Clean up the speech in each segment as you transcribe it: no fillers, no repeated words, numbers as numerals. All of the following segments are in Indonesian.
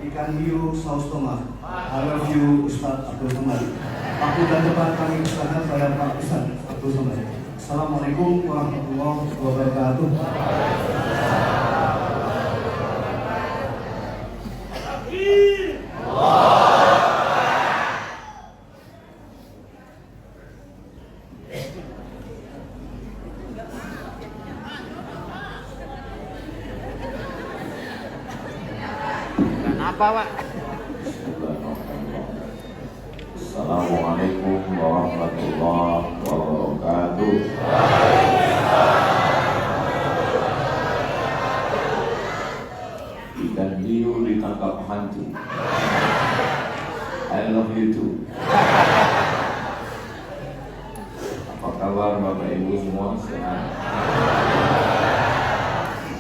ikan hiu saus tomat. I love you Ustaz Abdul Somad. Waktu dan tempat kami kesana saya Pak Ustaz Abdul Somad. Assalamualaikum warahmatullahi wabarakatuh. Apa, Pak? Assalamualaikum warahmatullahi wabarakatuh. Ikan hiu ditangkap hantu. I love you too. Apa kabar Bapak Ibu semua sehat?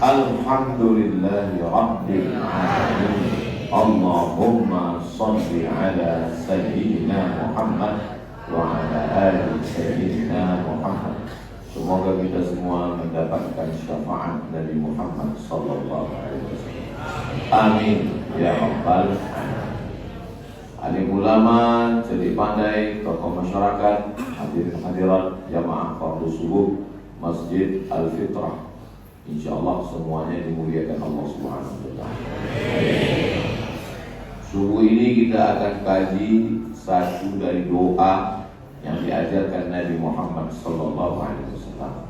Alhamdulillahi Rabbil Alamin. Allahumma salli ala Sayyidina Muhammad wa ala ali Sayyidina Muhammad. Semoga kita semua mendapatkan syafaat Nabi Muhammad sallallahu alaihi wasallam. Amin ya rabbal alamin. Alim ulama, cerdik pandai, tokoh masyarakat, hadirin hadirat jamaah fardu subuh Masjid Al-Fitrah. Insyaallah semuanya dimuliakan Allah Subhanahu wa taala. Subuh ini kita akan kaji satu dari doa yang diajarkan Nabi Muhammad sallallahu alaihi wasallam.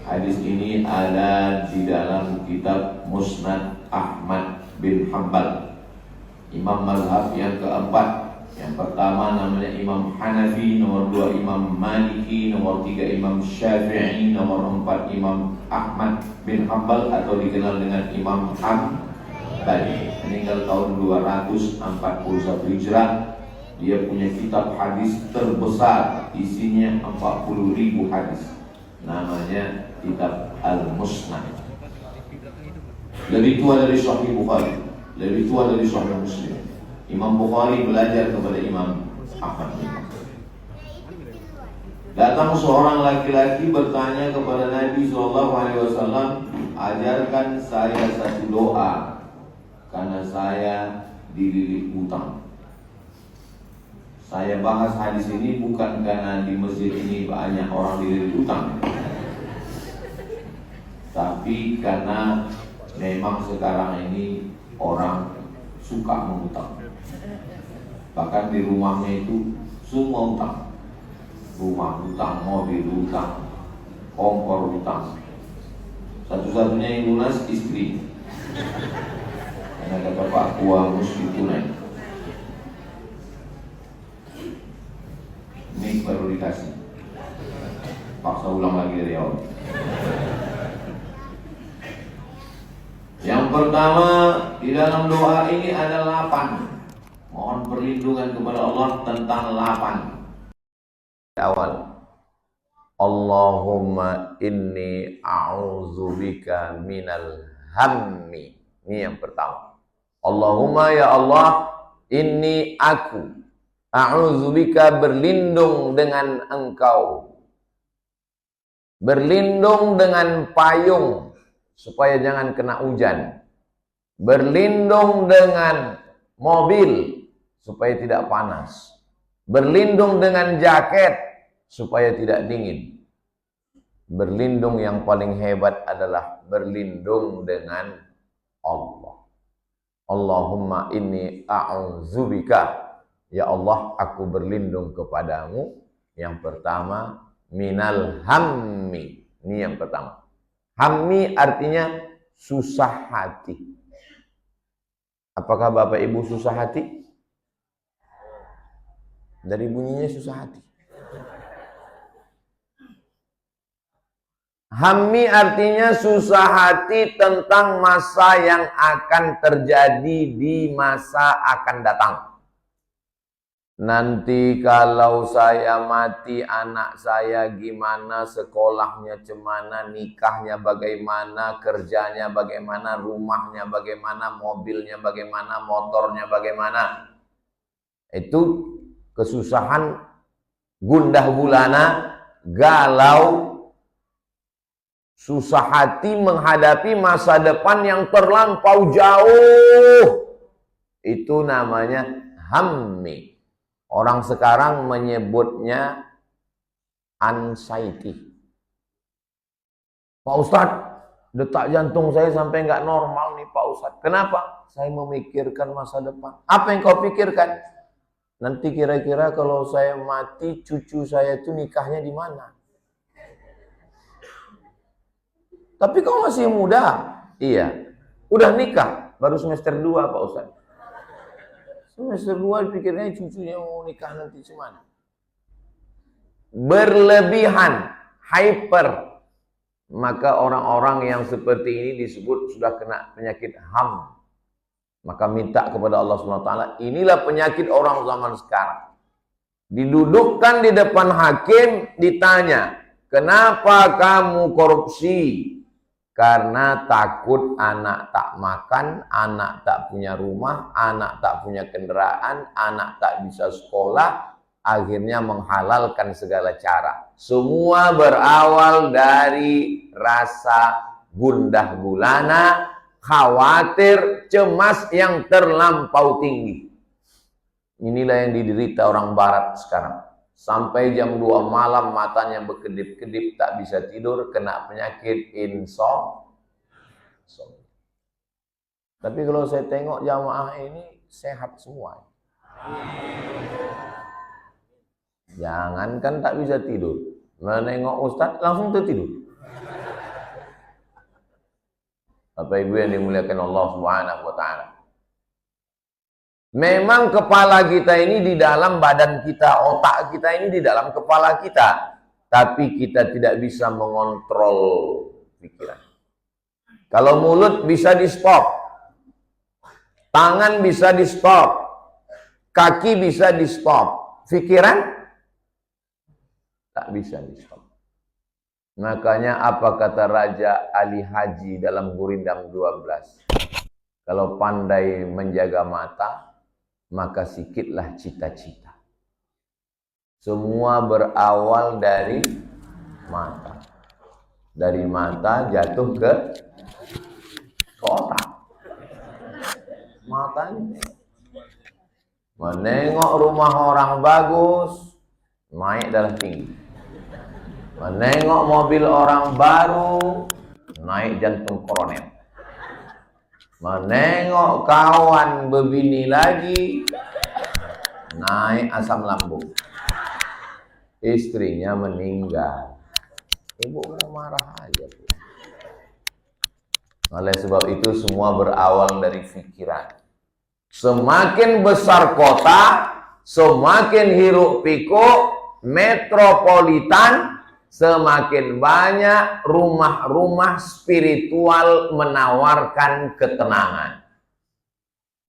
Hadis ini ada di dalam kitab Musnad Ahmad bin Hanbal, imam mazhab yang keempat. Yang pertama namanya Imam Hanafi, nomor 2 Imam Maliki, nomor 3 Imam Syafi'i, nomor 4 Imam Ahmad bin Hanbal atau dikenal dengan Imam Hanbali. Meninggal tahun 241 Hijrah. Dia punya kitab hadis terbesar, isinya 40.000 hadis. Namanya kitab Al-Musnad. Lebih tua dari Sahih Bukhari, lebih tua dari Sahih Muslim. Imam Bukhari belajar kepada Imam Ahmad bin Hanbal. Datang seorang laki-laki bertanya kepada Nabi SAW, ajarkan saya satu doa karena saya dililit hutang. Saya bahas hadis ini bukan karena di masjid ini banyak orang dililit hutang, tapi karena memang sekarang ini orang suka mengutang. Bahkan di rumahnya itu semua utang. Rumah utang, mobil utang, kompor utang. Satu-satunya yang lunas istri. Karena kata Pak Kua mesti tunai. Ini baru dikasih. Paksa ulang lagi dari awal. Yang pertama di dalam doa ini ada 8. Mohon perlindungan kepada Allah tentang 8. Awal. Allahumma inni a'udzubika minal hammi. Ini yang pertama. Allahumma ya Allah, inni aku a'udzubika berlindung dengan Engkau. Berlindung dengan payung supaya jangan kena hujan. Berlindung dengan mobil supaya tidak panas. Berlindung dengan jaket supaya tidak dingin. Berlindung yang paling hebat adalah berlindung dengan Allah. Allahumma inni a'udzubika. Ya Allah, aku berlindung kepadamu. Yang pertama, minal hammi. Ini yang pertama. Hammi artinya susah hati. Apakah Bapak Ibu susah hati? Dari bunyinya susah hati. Hammi artinya susah hati tentang masa yang akan terjadi di masa akan datang. Nanti kalau saya mati, anak saya gimana, sekolahnya cemana, nikahnya bagaimana, kerjanya bagaimana, rumahnya bagaimana, mobilnya bagaimana, motornya bagaimana. Itu kesusahan, gundah gulana, galau, susah hati menghadapi masa depan yang terlampau jauh. Itu namanya hammi. Orang sekarang menyebutnya anxiety. Pak Ustadz, detak jantung saya sampai nggak normal nih Pak Ustadz. Kenapa? Saya memikirkan masa depan. Apa yang kau pikirkan? Nanti kira-kira kalau saya mati, cucu saya itu nikahnya di mana? Tapi kau masih muda. Iya. Udah nikah, baru semester 2 Pak Ustadz. Semester 2 pikirnya cucunya mau nikah nanti cuman. Berlebihan, hyper. Maka orang-orang yang seperti ini disebut sudah kena penyakit HAM. Maka minta kepada Allah SWT, inilah penyakit orang zaman sekarang. Didudukkan di depan hakim, ditanya, kenapa kamu korupsi? Karena takut anak tak makan, anak tak punya rumah, anak tak punya kendaraan, anak tak bisa sekolah, akhirnya menghalalkan segala cara. Semua berawal dari rasa gundah gulana, khawatir, cemas yang terlampau tinggi. Inilah yang diderita orang barat sekarang. Sampai jam 2 malam matanya berkedip-kedip, tak bisa tidur, kena penyakit insomnia. Tapi kalau saya tengok jamaah ini sehat semua. Jangankan tak bisa tidur, menengok Ustadz langsung tertidur. Bapak Ibu yang dimuliakan Allah Subhanahu wa taala. Memang kepala kita ini di dalam badan kita, otak kita ini di dalam kepala kita. Tapi kita tidak bisa mengontrol pikiran. Kalau mulut bisa di-stop. Tangan bisa di-stop. Kaki bisa di-stop. Pikiran tak bisa di-stop. Makanya apa kata Raja Ali Haji dalam Gurindam 12? Kalau pandai menjaga mata, maka sikitlah cita-cita. Semua berawal dari mata. Dari mata jatuh ke otak. Matanya. Menengok rumah orang bagus, naik darah tinggi. Menengok mobil orang baru, naik jantung koroner. Menengok kawan berbini lagi, naik asam lambung. Istrinya meninggal. Ibu marah aja. Oleh sebab itu semua berawal dari pikiran. Semakin besar kota, semakin hiruk pikuk, metropolitan, semakin banyak rumah-rumah spiritual menawarkan ketenangan.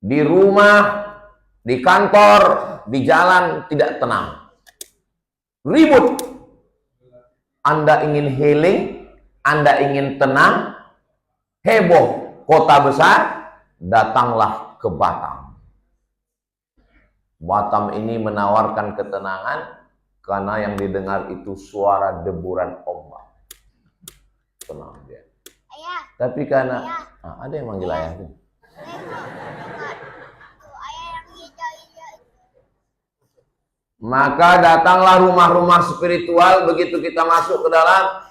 Di rumah, di kantor, di jalan tidak tenang. Ribut. Anda ingin healing, Anda ingin tenang, heboh, kota besar, datanglah ke Batam. Batam ini menawarkan ketenangan, karena yang didengar itu suara deburan ombak. Tenang dia. Ayah. Tapi karena ayah. Ada yang manggil ayah tuh. Maka datanglah rumah-rumah spiritual, begitu kita masuk ke dalam,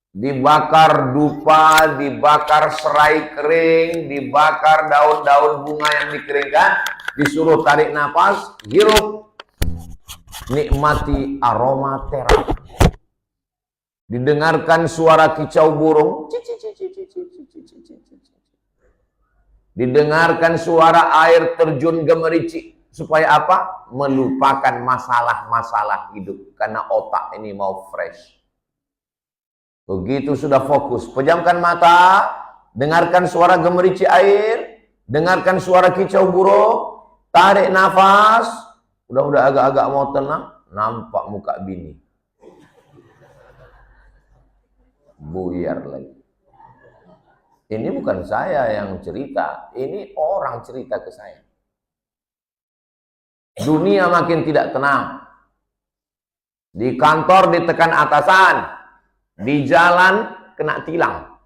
dibakar dupa, dibakar serai kering, dibakar daun-daun bunga yang dikeringkan, disuruh tarik nafas, hirup, nikmati aroma terapi. Didengarkan suara kicau burung. Didengarkan suara air terjun gemericik. Supaya apa? Melupakan masalah-masalah hidup. Karena otak ini mau fresh. Begitu sudah fokus, pejamkan mata, dengarkan suara gemericik air, dengarkan suara kicau burung, tarik nafas. Udah agak-agak mau tenang, nampak muka bini. Buyar lagi. Ini bukan saya yang cerita, ini orang cerita ke saya. Dunia makin tidak tenang. Di kantor ditekan atasan, di jalan kena tilang.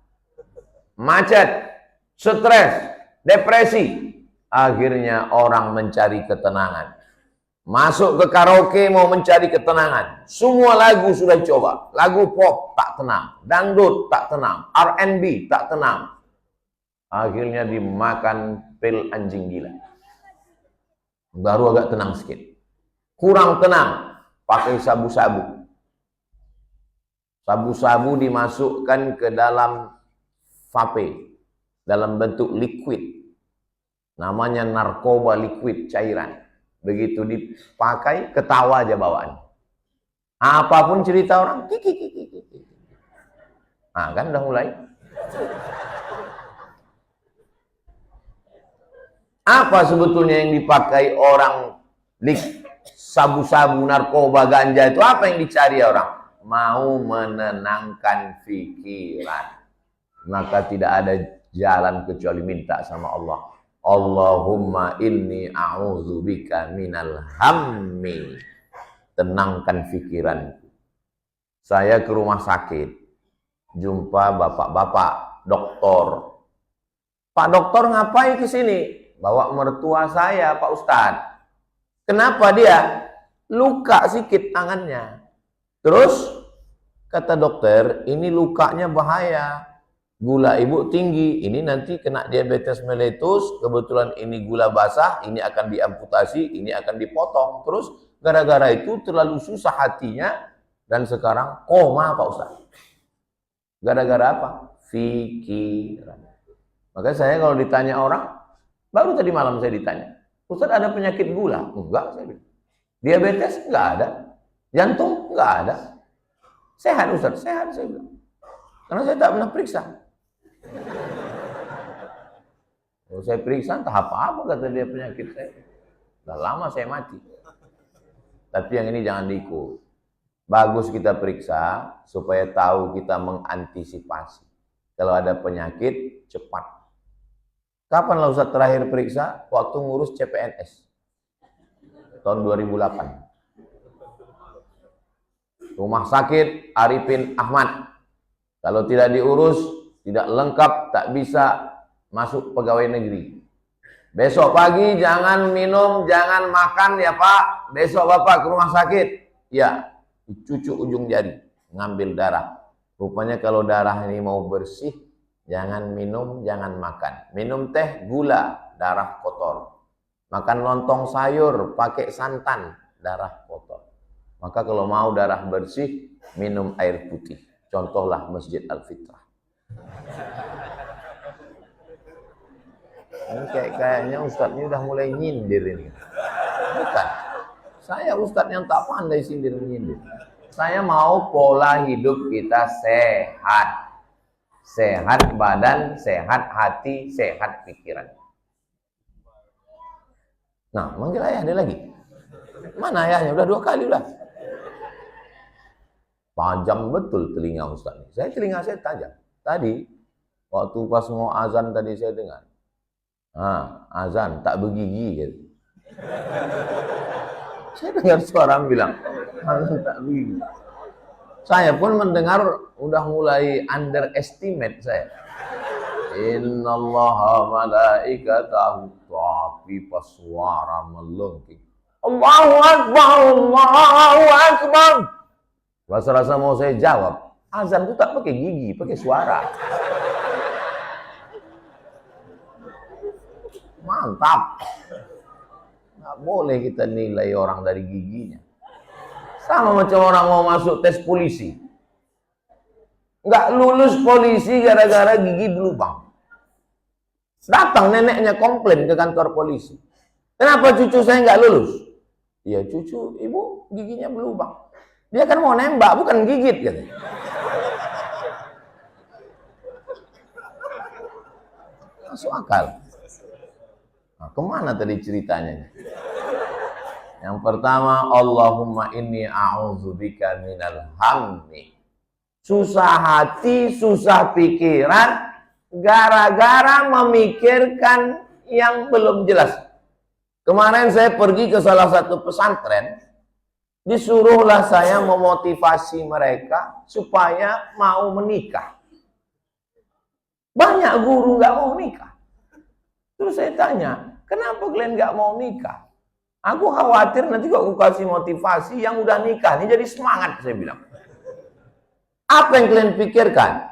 Macet, stres, depresi. Akhirnya orang mencari ketenangan. Masuk ke karaoke mau mencari ketenangan. Semua lagu sudah coba. Lagu pop tak tenang, dangdut tak tenang, R&B tak tenang. Akhirnya dimakan pil anjing gila. Baru agak tenang sedikit. Kurang tenang, pakai sabu-sabu. Sabu-sabu dimasukkan ke dalam vape, dalam bentuk liquid. Namanya narkoba liquid cairan. Begitu dipakai, ketawa aja bawaan. Apapun cerita orang, kiki. Nah, kan udah mulai. Apa sebetulnya yang dipakai orang sabu-sabu, narkoba, ganja itu? Apa yang dicari orang? Mau menenangkan pikiran. Maka tidak ada jalan kecuali minta sama Allah. Allahumma inni a'udzubika minal hammi. Tenangkan pikiranku. Saya ke rumah sakit, jumpa bapak-bapak doktor. Pak doktor ngapain ke sini? Bawa mertua saya, Pak Ustadz. Kenapa dia? Luka sedikit tangannya. Terus kata dokter, ini lukanya bahaya. Gula ibu tinggi, ini nanti kena diabetes mellitus, kebetulan ini gula basah, ini akan diamputasi, ini akan dipotong. Terus gara-gara itu terlalu susah hatinya dan sekarang koma Pak Ustaz. Gara-gara apa? Pikiran. Makanya saya kalau ditanya orang, baru tadi malam saya ditanya, Ustaz ada penyakit gula? Enggak, saya bilang. Diabetes? Enggak ada. Jantung? Enggak ada. Sehat Ustaz? Sehat, saya bilang. Karena saya tak pernah periksa. Kalau saya periksa entah apa-apa kata dia penyakit saya. Udah lama saya mati. Tapi yang ini jangan diikut. Bagus kita periksa supaya tahu kita mengantisipasi. Kalau ada penyakit cepat. Kapan lah Ustaz terakhir periksa? Waktu ngurus CPNS. Tahun 2008. Rumah sakit Arifin Ahmad. Kalau tidak diurus, tidak lengkap, tak bisa masuk pegawai negeri. Besok pagi jangan minum, jangan makan ya Pak. Besok Bapak ke rumah sakit. Ya, dicucuk ujung jari, ngambil darah. Rupanya kalau darah ini mau bersih, jangan minum, jangan makan. Minum teh, gula, darah kotor. Makan lontong sayur, pakai santan, darah kotor. Maka kalau mau darah bersih, minum air putih. Contohlah Masjid Al-Fitrah. Ini kayaknya Ustadznya udah mulai nyindir ini. Bukan. Saya Ustadz yang tak pandai sindir menyindir. Saya mau pola hidup kita sehat. Sehat badan, sehat hati, sehat pikiran. Nah, manggil ayah ada lagi. Mana ayahnya? Udah 2 kali udah. Tajam betul telinga Ustaz. Telinga saya tajam. Tadi, waktu pas mau azan tadi saya dengar. Azan tak bergigi gitu. Saya dengar suara bilang, azan tak bergigi. Saya pun mendengar udah mulai underestimate saya. Innallaha malaikatahu, tapi pas suara melengking. Allahu Akbar, Allahu Akbar. Rasa-rasa mau saya jawab, azan itu tak pakai gigi, pakai suara. Mantap. Nggak boleh kita nilai orang dari giginya. Sama macam orang mau masuk tes polisi. Nggak lulus polisi gara-gara gigi berlubang. Datang neneknya komplain ke kantor polisi. Kenapa cucu saya nggak lulus? Ya cucu ibu giginya berlubang. Dia kan mau nembak, bukan gigit gitu. Masuk akal. Nah, kemana tadi ceritanya? Yang pertama, Allahumma inni a'udzubika minal hammi. Susah hati, susah pikiran, gara-gara memikirkan yang belum jelas. Kemarin saya pergi ke salah satu pesantren, disuruhlah saya memotivasi mereka supaya mau menikah. Banyak guru nggak mau menikah. Terus saya tanya, Kenapa kalian nggak mau nikah? Aku khawatir nanti kok aku kasih motivasi yang udah nikah ini jadi semangat, saya bilang. Apa yang kalian pikirkan?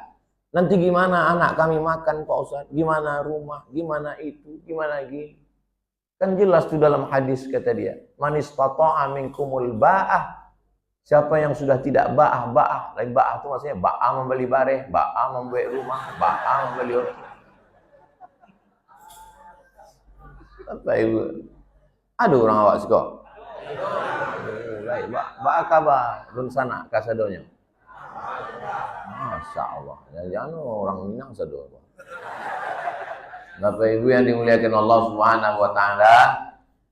Nanti gimana anak kami makan Pak Ustadz? Gimana rumah? Gimana itu? Gimana gini? Kan jelas tuh dalam hadis kata dia. Man istata'a minkumul ba'ah. Siapa yang sudah tidak ba'ah. Lain ba'ah itu maksudnya ba'ah membeli bareh, ba'ah membeli rumah, ba'ah membeli orang. Apa itu? Ada orang awak suka. Baik, ba'ah kabar. Dun sana kasadonya. Masya Allah. Jangan orang Minang sadoh. Bapak Ibu yang dimuliakan Allah Subhanahu wa taala,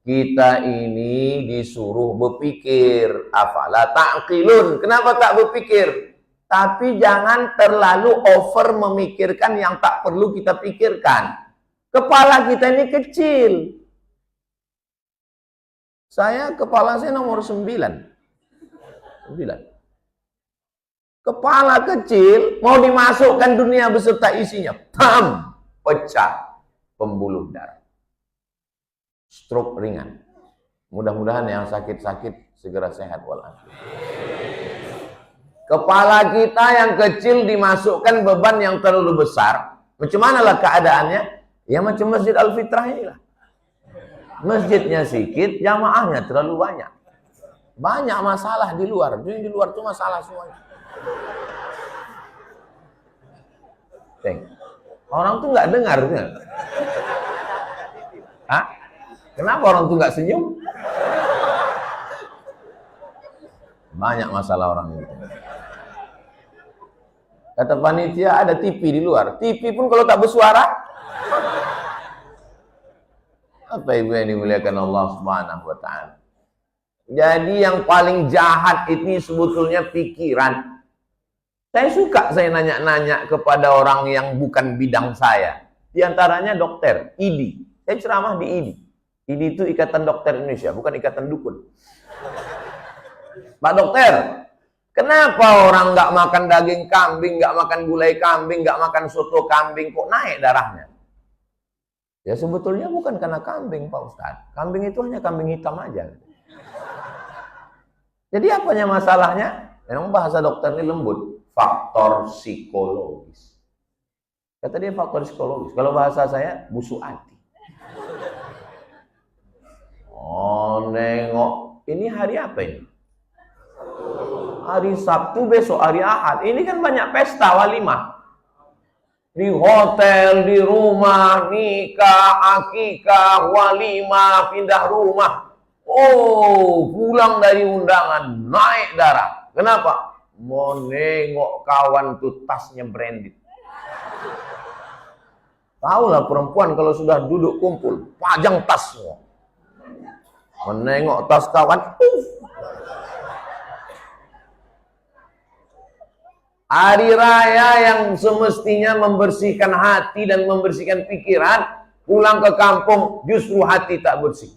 kita ini disuruh berpikir. Afala ta'qilun. Kenapa tak berpikir? Tapi jangan terlalu over memikirkan yang tak perlu kita pikirkan. Kepala kita ini kecil. Kepala saya nomor 9. Kepala kecil mau dimasukkan dunia beserta isinya. Bam! Pecah. Pembuluh darah. Stroke ringan. Mudah-mudahan yang sakit-sakit segera sehat walafiat. Kepala kita yang kecil dimasukkan beban yang terlalu besar. Macam manalah keadaannya? Ya macam Masjid Al-Fitrah inilah. Masjidnya sedikit, jamaahnya terlalu banyak. Banyak masalah di luar. Di luar itu masalah semuanya. Orang tuh nggak dengar, kan? Hah? Kenapa orang tuh nggak senyum? Banyak masalah orang itu. Kata panitia ada TV di luar. TV pun kalau tak bersuara. Apa Ibu yang dimuliakan Allah Subhanahu wa taala? Jadi yang paling jahat ini sebetulnya pikiran. Saya suka saya nanya-nanya kepada orang yang bukan bidang saya. Di antaranya dokter, IDI. Saya ceramah di IDI. IDI itu Ikatan Dokter Indonesia, bukan Ikatan Dukun. Pak dokter, kenapa orang nggak makan daging kambing, nggak makan gulai kambing, nggak makan soto kambing, kok naik darahnya? Ya sebetulnya bukan karena kambing Pak Ustadz. Kambing itu hanya kambing hitam aja. Jadi apanya masalahnya? Memang bahasa dokter ini lembut. Faktor psikologis. Kata dia faktor psikologis. Kalau bahasa saya, busuk hati. Oh, nengok. Ini hari apa ini? Hari Sabtu, besok hari Ahad. Ini kan banyak pesta walimah. Di hotel, di rumah, nikah, akikah, walimah, pindah rumah. Oh, pulang dari undangan, naik darah. Kenapa? Mau nengok kawan tuh tasnya branded. Tahulah perempuan kalau sudah duduk kumpul, pajang tas semua. Menengok tas kawan. Hari raya yang semestinya membersihkan hati dan membersihkan pikiran, pulang ke kampung justru hati tak bersih.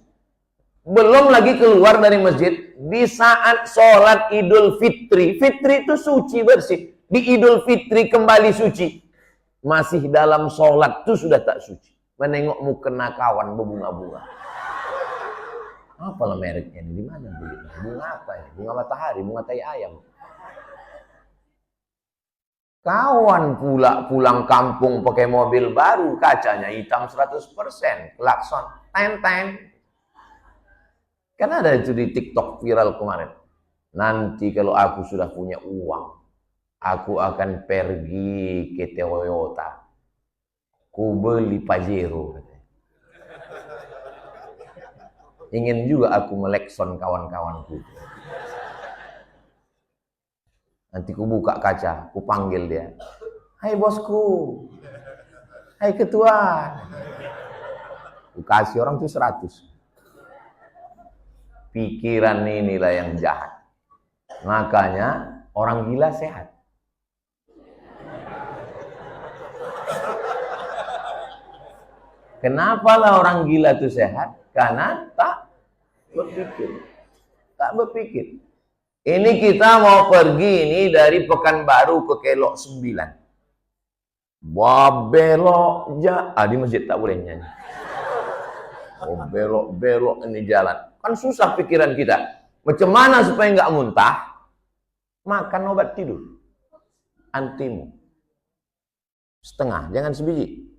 Belum lagi keluar dari masjid, di saat sholat Idul Fitri. Fitri itu suci bersih. Di Idul Fitri kembali suci. Masih dalam sholat itu sudah tak suci. Menengok mukena kawan berbunga-bunga. Apalah mereknya ini? Di mana belinya? Bunga apa ya? Bunga matahari, bunga tai ayam. Kawan pula pulang kampung pakai mobil baru, kacanya hitam 100%, klakson, time. Kan ada itu di TikTok viral kemarin. Nanti kalau aku sudah punya uang, aku akan pergi ke Toyota. Ku beli Pajero. Ingin juga aku melekson kawan-kawanku. Nanti ku buka kaca, ku panggil dia. Hai bosku. Hai ketua. Ku kasih orang tuh 100. Pikiran inilah yang jahat. Makanya orang gila sehat. Kenapa lah orang gila itu sehat? Karena tak berpikir. Tak berpikir. Ini kita mau pergi ini dari Pekanbaru ke Kelok 9. Babelok ja. Di masjid tak boleh nyanyi. Oh, belok-belok ini jalan. Kan susah pikiran kita. Macam mana supaya nggak muntah? Makan obat tidur. Antimu. Setengah, jangan sebiji.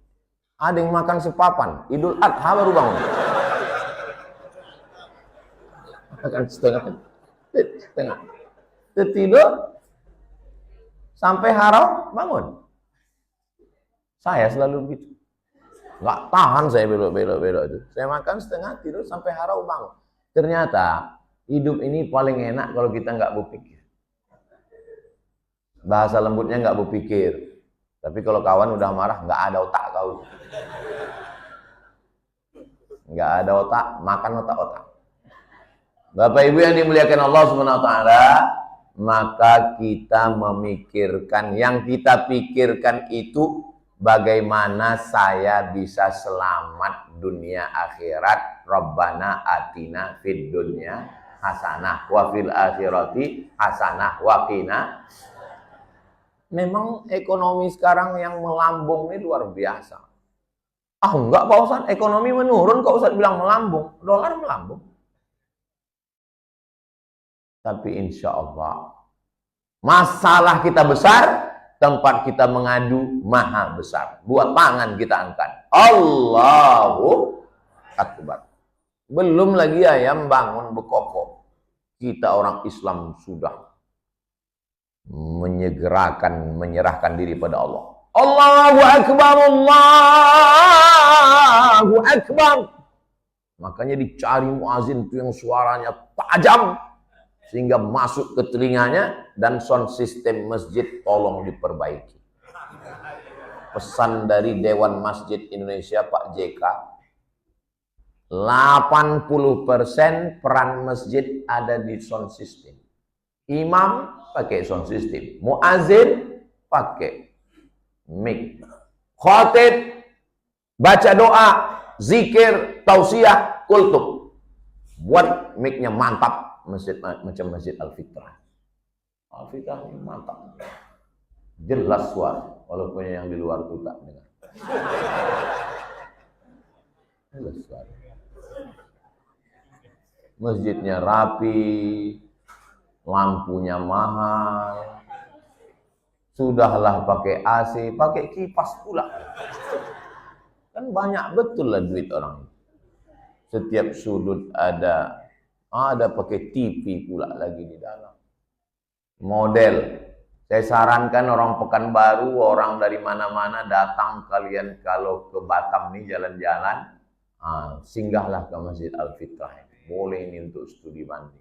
Ada yang makan sepapan. Idul Adha baru bangun. Makan setengah. Tidur. Sampai harau, bangun. Saya selalu begitu. Nggak tahan saya belok itu. Saya makan setengah, tidur sampai harau, bangun. Ternyata hidup ini paling enak kalau kita nggak berpikir. Bahasa lembutnya nggak berpikir. Tapi kalau kawan udah marah, nggak ada otak kau. Nggak ada otak, makan otak-otak. Bapak Ibu yang dimuliakan Allah Subhanahu wa taala, maka kita memikirkan, yang kita pikirkan itu bagaimana saya bisa selamat dunia akhirat. Rabbana atina fid dunya hasanah wa fil akhirati hasanah wa qina. Memang ekonomi sekarang yang melambung ini luar biasa. Ah enggak Pak Ustaz, ekonomi menurun kok Ustaz bilang melambung. Dolar melambung. Tapi insya Allah masalah kita besar, tempat kita mengadu maha besar. Buat tangan kita angkat. Allahu Akbar. Belum lagi ayam bangun berkokok. Kita orang Islam sudah menyerahkan diri pada Allah. Allahu Akbar, Allahu Akbar. Makanya dicari muazin itu yang suaranya tajam sehingga masuk ke telinganya, dan sound system masjid tolong diperbaiki. Pesan dari Dewan Masjid Indonesia Pak JK, 80% peran masjid ada di sound system. Imam pakai sound system, muazin pakai mic, khatib baca doa, zikir, tausiah, kultum, buat mic-nya mantap. Masjid macam Masjid Al-Fitrah. Al-Fitrah ini mantap. Jelas suara, walaupun yang di luar itu tak dengar. Jelas suara. Masjidnya rapi, lampunya mahal. Sudahlah pakai AC, pakai kipas pula. Kan banyak betul lah duit orang. Setiap sudut ada pakai TV pula lagi di dalam. Model. Saya sarankan orang Pekanbaru, orang dari mana-mana datang kalian kalau ke Batam nih jalan-jalan, singgahlah ke Masjid Al-Fitrah. Boleh ini untuk studi banding.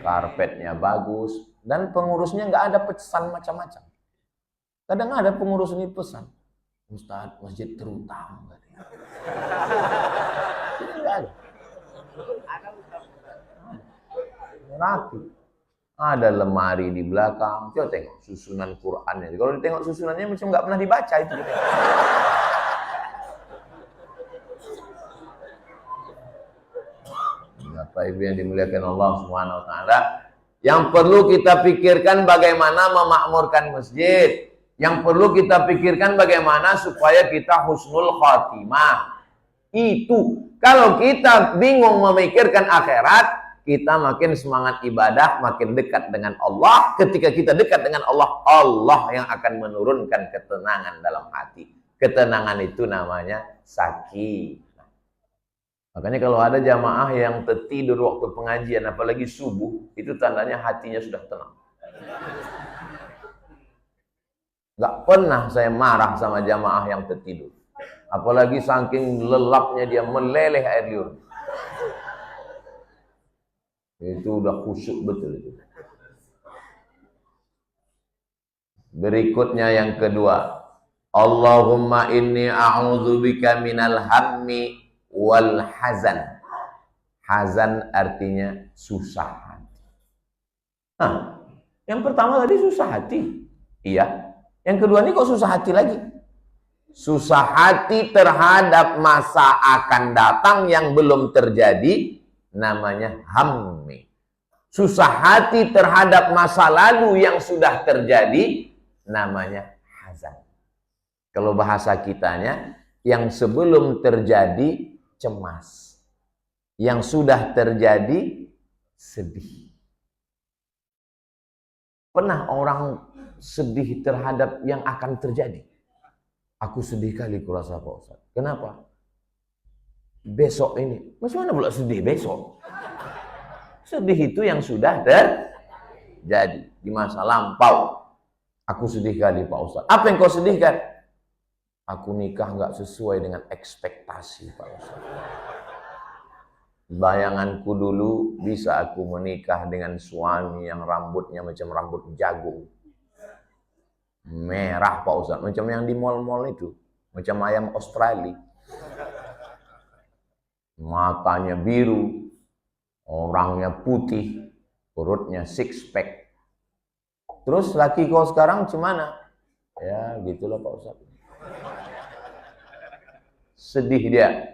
Karpetnya bagus dan pengurusnya nggak ada pesan macam-macam. Kadang ada pengurus ini pesan, Ustadz masjid terutama. Tidak ada. Rapi. Ada lemari di belakang. Coba tengok susunan Qur'annya. Kalau ditengok susunannya macam nggak pernah dibaca itu. Bapak Ibu yang dimuliakan Allah Subhanahu wa taala, yang perlu kita pikirkan bagaimana memakmurkan masjid. Yang perlu kita pikirkan bagaimana supaya kita husnul khatimah. Itu kalau kita bingung memikirkan akhirat, kita makin semangat ibadah, makin dekat dengan Allah. Ketika kita dekat dengan Allah, Allah yang akan menurunkan ketenangan dalam hati. Ketenangan itu namanya sakinah. Makanya kalau ada jamaah yang tertidur waktu pengajian, apalagi subuh, itu tandanya hatinya sudah tenang. Gak pernah saya marah sama jamaah yang tertidur. Apalagi saking lelapnya dia meleleh air liur. Itu udah khusyuk betul itu. Berikutnya yang kedua, Allahumma inni a'udzubika minal hammi wal hazan. Hazan artinya susah hati. Yang pertama tadi susah hati. Iya. Yang kedua ini kok susah hati lagi? Susah hati terhadap masa akan datang yang belum terjadi, namanya hammi. Susah hati terhadap masa lalu yang sudah terjadi, namanya hazan. Kalau bahasa kitanya, yang sebelum terjadi cemas. Yang sudah terjadi, sedih. Pernah orang sedih terhadap yang akan terjadi? Aku sedih kali kurasa Pak Ustaz. Kenapa? Besok ini. Macam mana pula sedih besok? Sedih itu yang sudah terjadi di masa lampau. Aku sedih kali Pak Ustaz. Apa yang kau sedihkan? Aku nikah nggak sesuai dengan ekspektasi Pak Ustaz. Bayanganku dulu bisa aku menikah dengan suami yang rambutnya macam rambut jagung. Merah Pak Ustaz. Macam yang di mall-mall itu. Macam ayam Australia. Matanya biru. Orangnya putih. Perutnya six pack. Terus laki kau sekarang gimana? Ya gitulah Pak Ustaz. Sedih dia.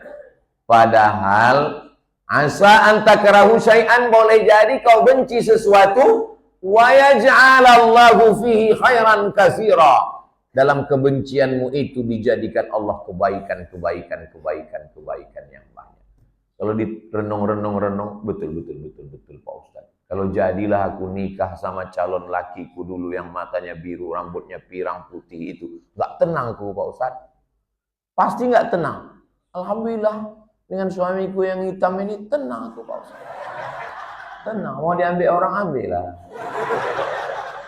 Padahal asa antakrahu syai'an, boleh jadi kau benci sesuatu, wa yaj'alallahu fihi khairan katsira. Dalam kebencianmu itu dijadikan Allah kebaikan yang banyak. Kalau direnung-renung betul Pak Ustaz. Kalau jadilah aku nikah sama calon lakiku dulu yang matanya biru, rambutnya pirang putih itu, nggak tenang aku Pak Ustaz. Pasti nggak tenang. Alhamdulillah dengan suamiku yang hitam ini tenang aku Pak Ustaz. Tenang, mau diambil orang ambil lah.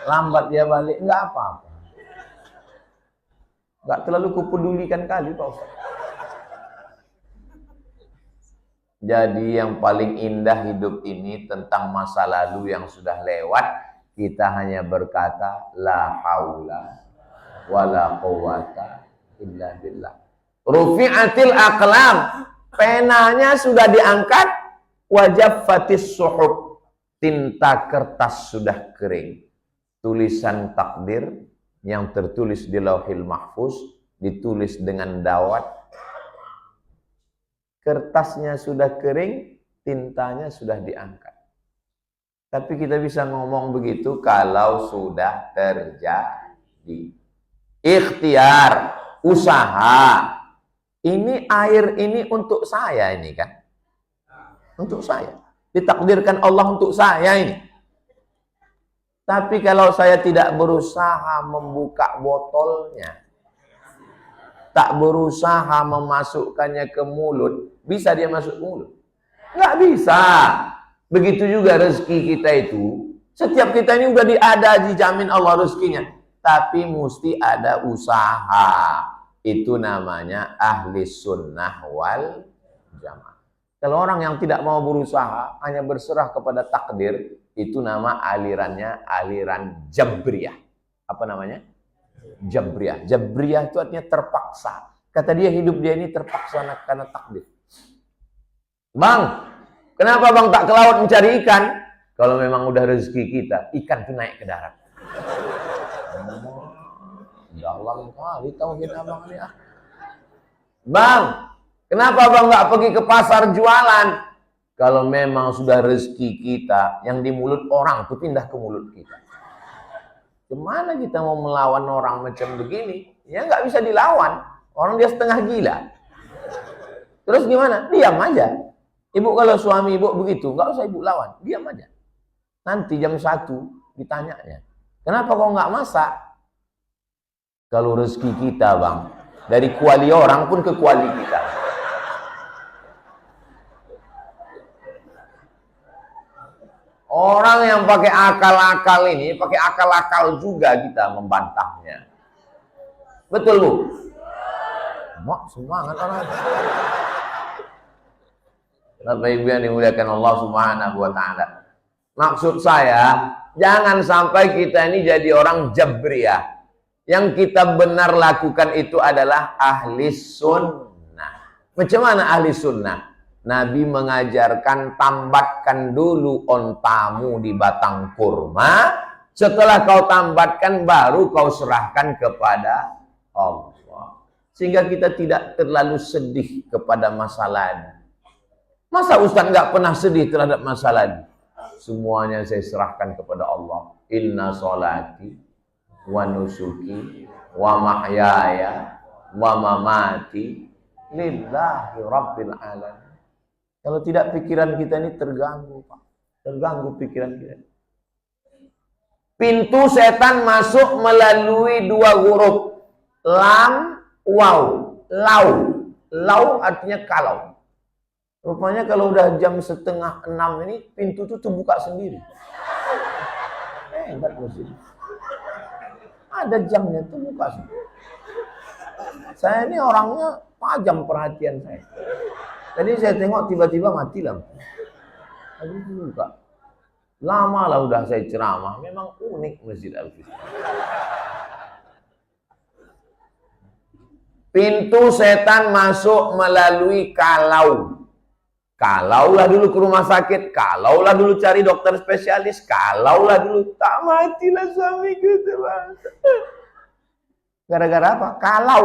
Lambat dia balik nggak apa-apa. Nggak terlalu kupedulikan kali Pak Ustaz. Jadi yang paling indah hidup ini tentang masa lalu yang sudah lewat, kita hanya berkata la haula wala quwata illa billah. Rufi'atil aqlam, penanya sudah diangkat, wajaffatis suhuf, tinta kertas sudah kering. Tulisan takdir yang tertulis di Lauhil Mahfuz ditulis dengan dawat. Kertasnya sudah kering, tintanya sudah diangkat. Tapi kita bisa ngomong begitu kalau sudah terjadi. Ikhtiar, usaha. Ini air ini untuk saya ini kan. Untuk saya. Ditakdirkan Allah untuk saya ini. Tapi kalau saya tidak berusaha membuka botolnya, tak berusaha memasukkannya ke mulut, bisa dia masuk ke mulut? Nggak bisa. Begitu juga rezeki kita itu. Setiap kita ini udah dijamin Allah rezekinya. Tapi mesti ada usaha. Itu namanya ahli sunnah wal jamaah. Kalau orang yang tidak mau berusaha, hanya berserah kepada takdir, itu nama alirannya aliran Jabriyah. Apa namanya? Jabriyah. Jabriyah itu artinya terpaksa. Kata dia hidup dia ini terpaksa karena takdir. Bang, kenapa bang tak ke laut mencari ikan? Kalau memang udah rezeki kita, ikan itu naik ke darat. Dalam kali tauhid abang ini. Bang, kenapa bang nggak pergi ke pasar jualan? Kalau memang sudah rezeki kita, yang di mulut orang itu pindah ke mulut kita. Gimana kita mau melawan orang macam begini? Ya nggak bisa dilawan. Orang dia setengah gila. Terus gimana? Diam aja. Ibu kalau suami ibu begitu, nggak usah ibu lawan. Diam aja. Nanti jam 1 ditanyanya. Kenapa kau nggak masak? Kalau rezeki kita bang, dari kuali orang pun ke kuali kita. Orang yang pakai akal-akal ini, pakai akal-akal juga kita membantahnya. Betul Bu? Mak semangat orang. Bapak Ibu yang dimuliakan Allah Subhanahu wa taala. Maksud saya, jangan sampai kita ini jadi orang Jabriyah. Yang kita benar lakukan itu adalah ahli sunnah. Macam mana ahli sunnah? Nabi mengajarkan tambatkan dulu ontamu di batang kurma. Setelah kau tambatkan baru kau serahkan kepada Allah. Sehingga kita tidak terlalu sedih kepada masa lalu. Masa Ustaz nggak pernah sedih terhadap masa lalu? Semuanya saya serahkan kepada Allah. Inna sholati wa nusuki wa mahyaya wa mamati lillahi rabbil alamin. Kalau tidak pikiran kita ini terganggu, Pak. Terganggu pikiran kita. Pintu setan masuk melalui dua huruf. Lam, waw, lau. Lau artinya kalau. Rupanya kalau udah jam 5:30 ini, pintu itu terbuka sendiri. Hebat musik. Ada jamnya terbuka sendiri. Saya ini orangnya tajam perhatian saya. Jadi saya tengok tiba-tiba mati lampu. Habis itu buka. Lama lah udah saya ceramah. Memang unik Masjid Al-Fitr. Pintu setan masuk melalui kalau. Kalaulah dulu ke rumah sakit. Kalaulah dulu cari dokter spesialis. Kalaulah dulu tak matilah suamiku. Gara-gara apa? Kalau.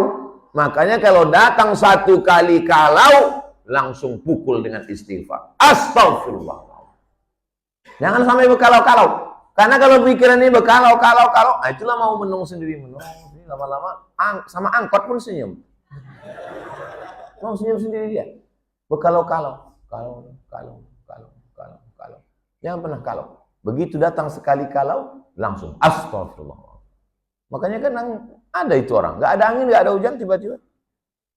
Makanya kalau datang satu kali kalau, langsung pukul dengan istighfar. Astagfirullah. Jangan sampai berkalau-kalau. Karena kalau pikiran ini berkalau-kalau, itulah mau menung sendiri. Lama-lama sama angkot pun senyum. Mau senyum sendiri dia. Berkalau-kalau. Kalau. Jangan pernah kalau. Begitu datang sekali kalau, langsung astagfirullah. Makanya kan ada itu orang. Nggak ada angin, nggak ada hujan, tiba-tiba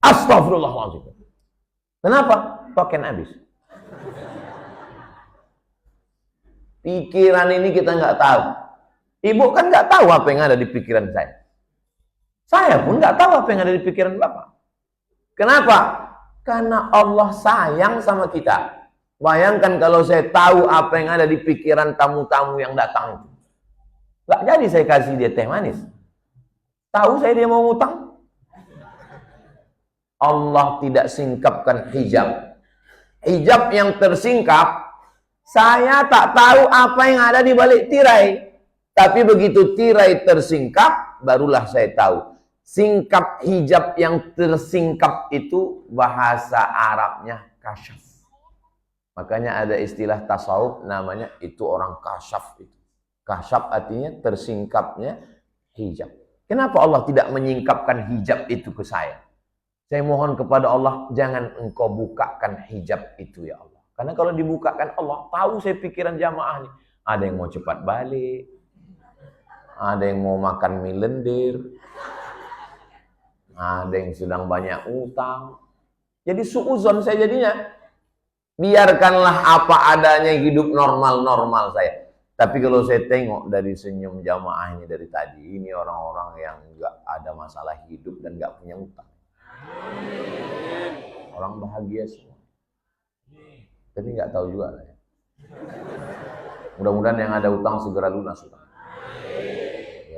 astagfirullahaladzim. Kenapa? Token habis. Pikiran ini kita nggak tahu. Ibu kan nggak tahu apa yang ada di pikiran saya. Saya pun nggak tahu apa yang ada di pikiran Bapak. Kenapa? Karena Allah sayang sama kita. Bayangkan kalau saya tahu apa yang ada di pikiran tamu-tamu yang datang. Nggak jadi saya kasih dia teh manis. Tahu saya dia mau ngutang. Allah tidak singkapkan hijab. Hijab yang tersingkap, saya tak tahu apa yang ada di balik tirai. Tapi begitu tirai tersingkap, barulah saya tahu. Singkap hijab yang tersingkap itu bahasa Arabnya kasyaf. Makanya ada istilah tasawuf namanya itu orang kasyaf itu. Kasyaf artinya tersingkapnya hijab. Kenapa Allah tidak menyingkapkan hijab itu ke saya? Saya mohon kepada Allah, jangan engkau bukakan hijab itu ya Allah. Karena kalau dibukakan Allah, tahu saya pikiran jamaah nih. Ada yang mau cepat balik. Ada yang mau makan mie lendir. Ada yang sedang banyak utang. Jadi suuzon saya jadinya. Biarkanlah apa adanya hidup normal-normal saya. Tapi kalau saya tengok dari senyum jamaah ini dari tadi, ini orang-orang yang nggak ada masalah hidup dan nggak punya utang. Orang bahagia semua. Tapi nggak tahu juga lah ya. Mudah-mudahan yang ada utang segera lunas utang.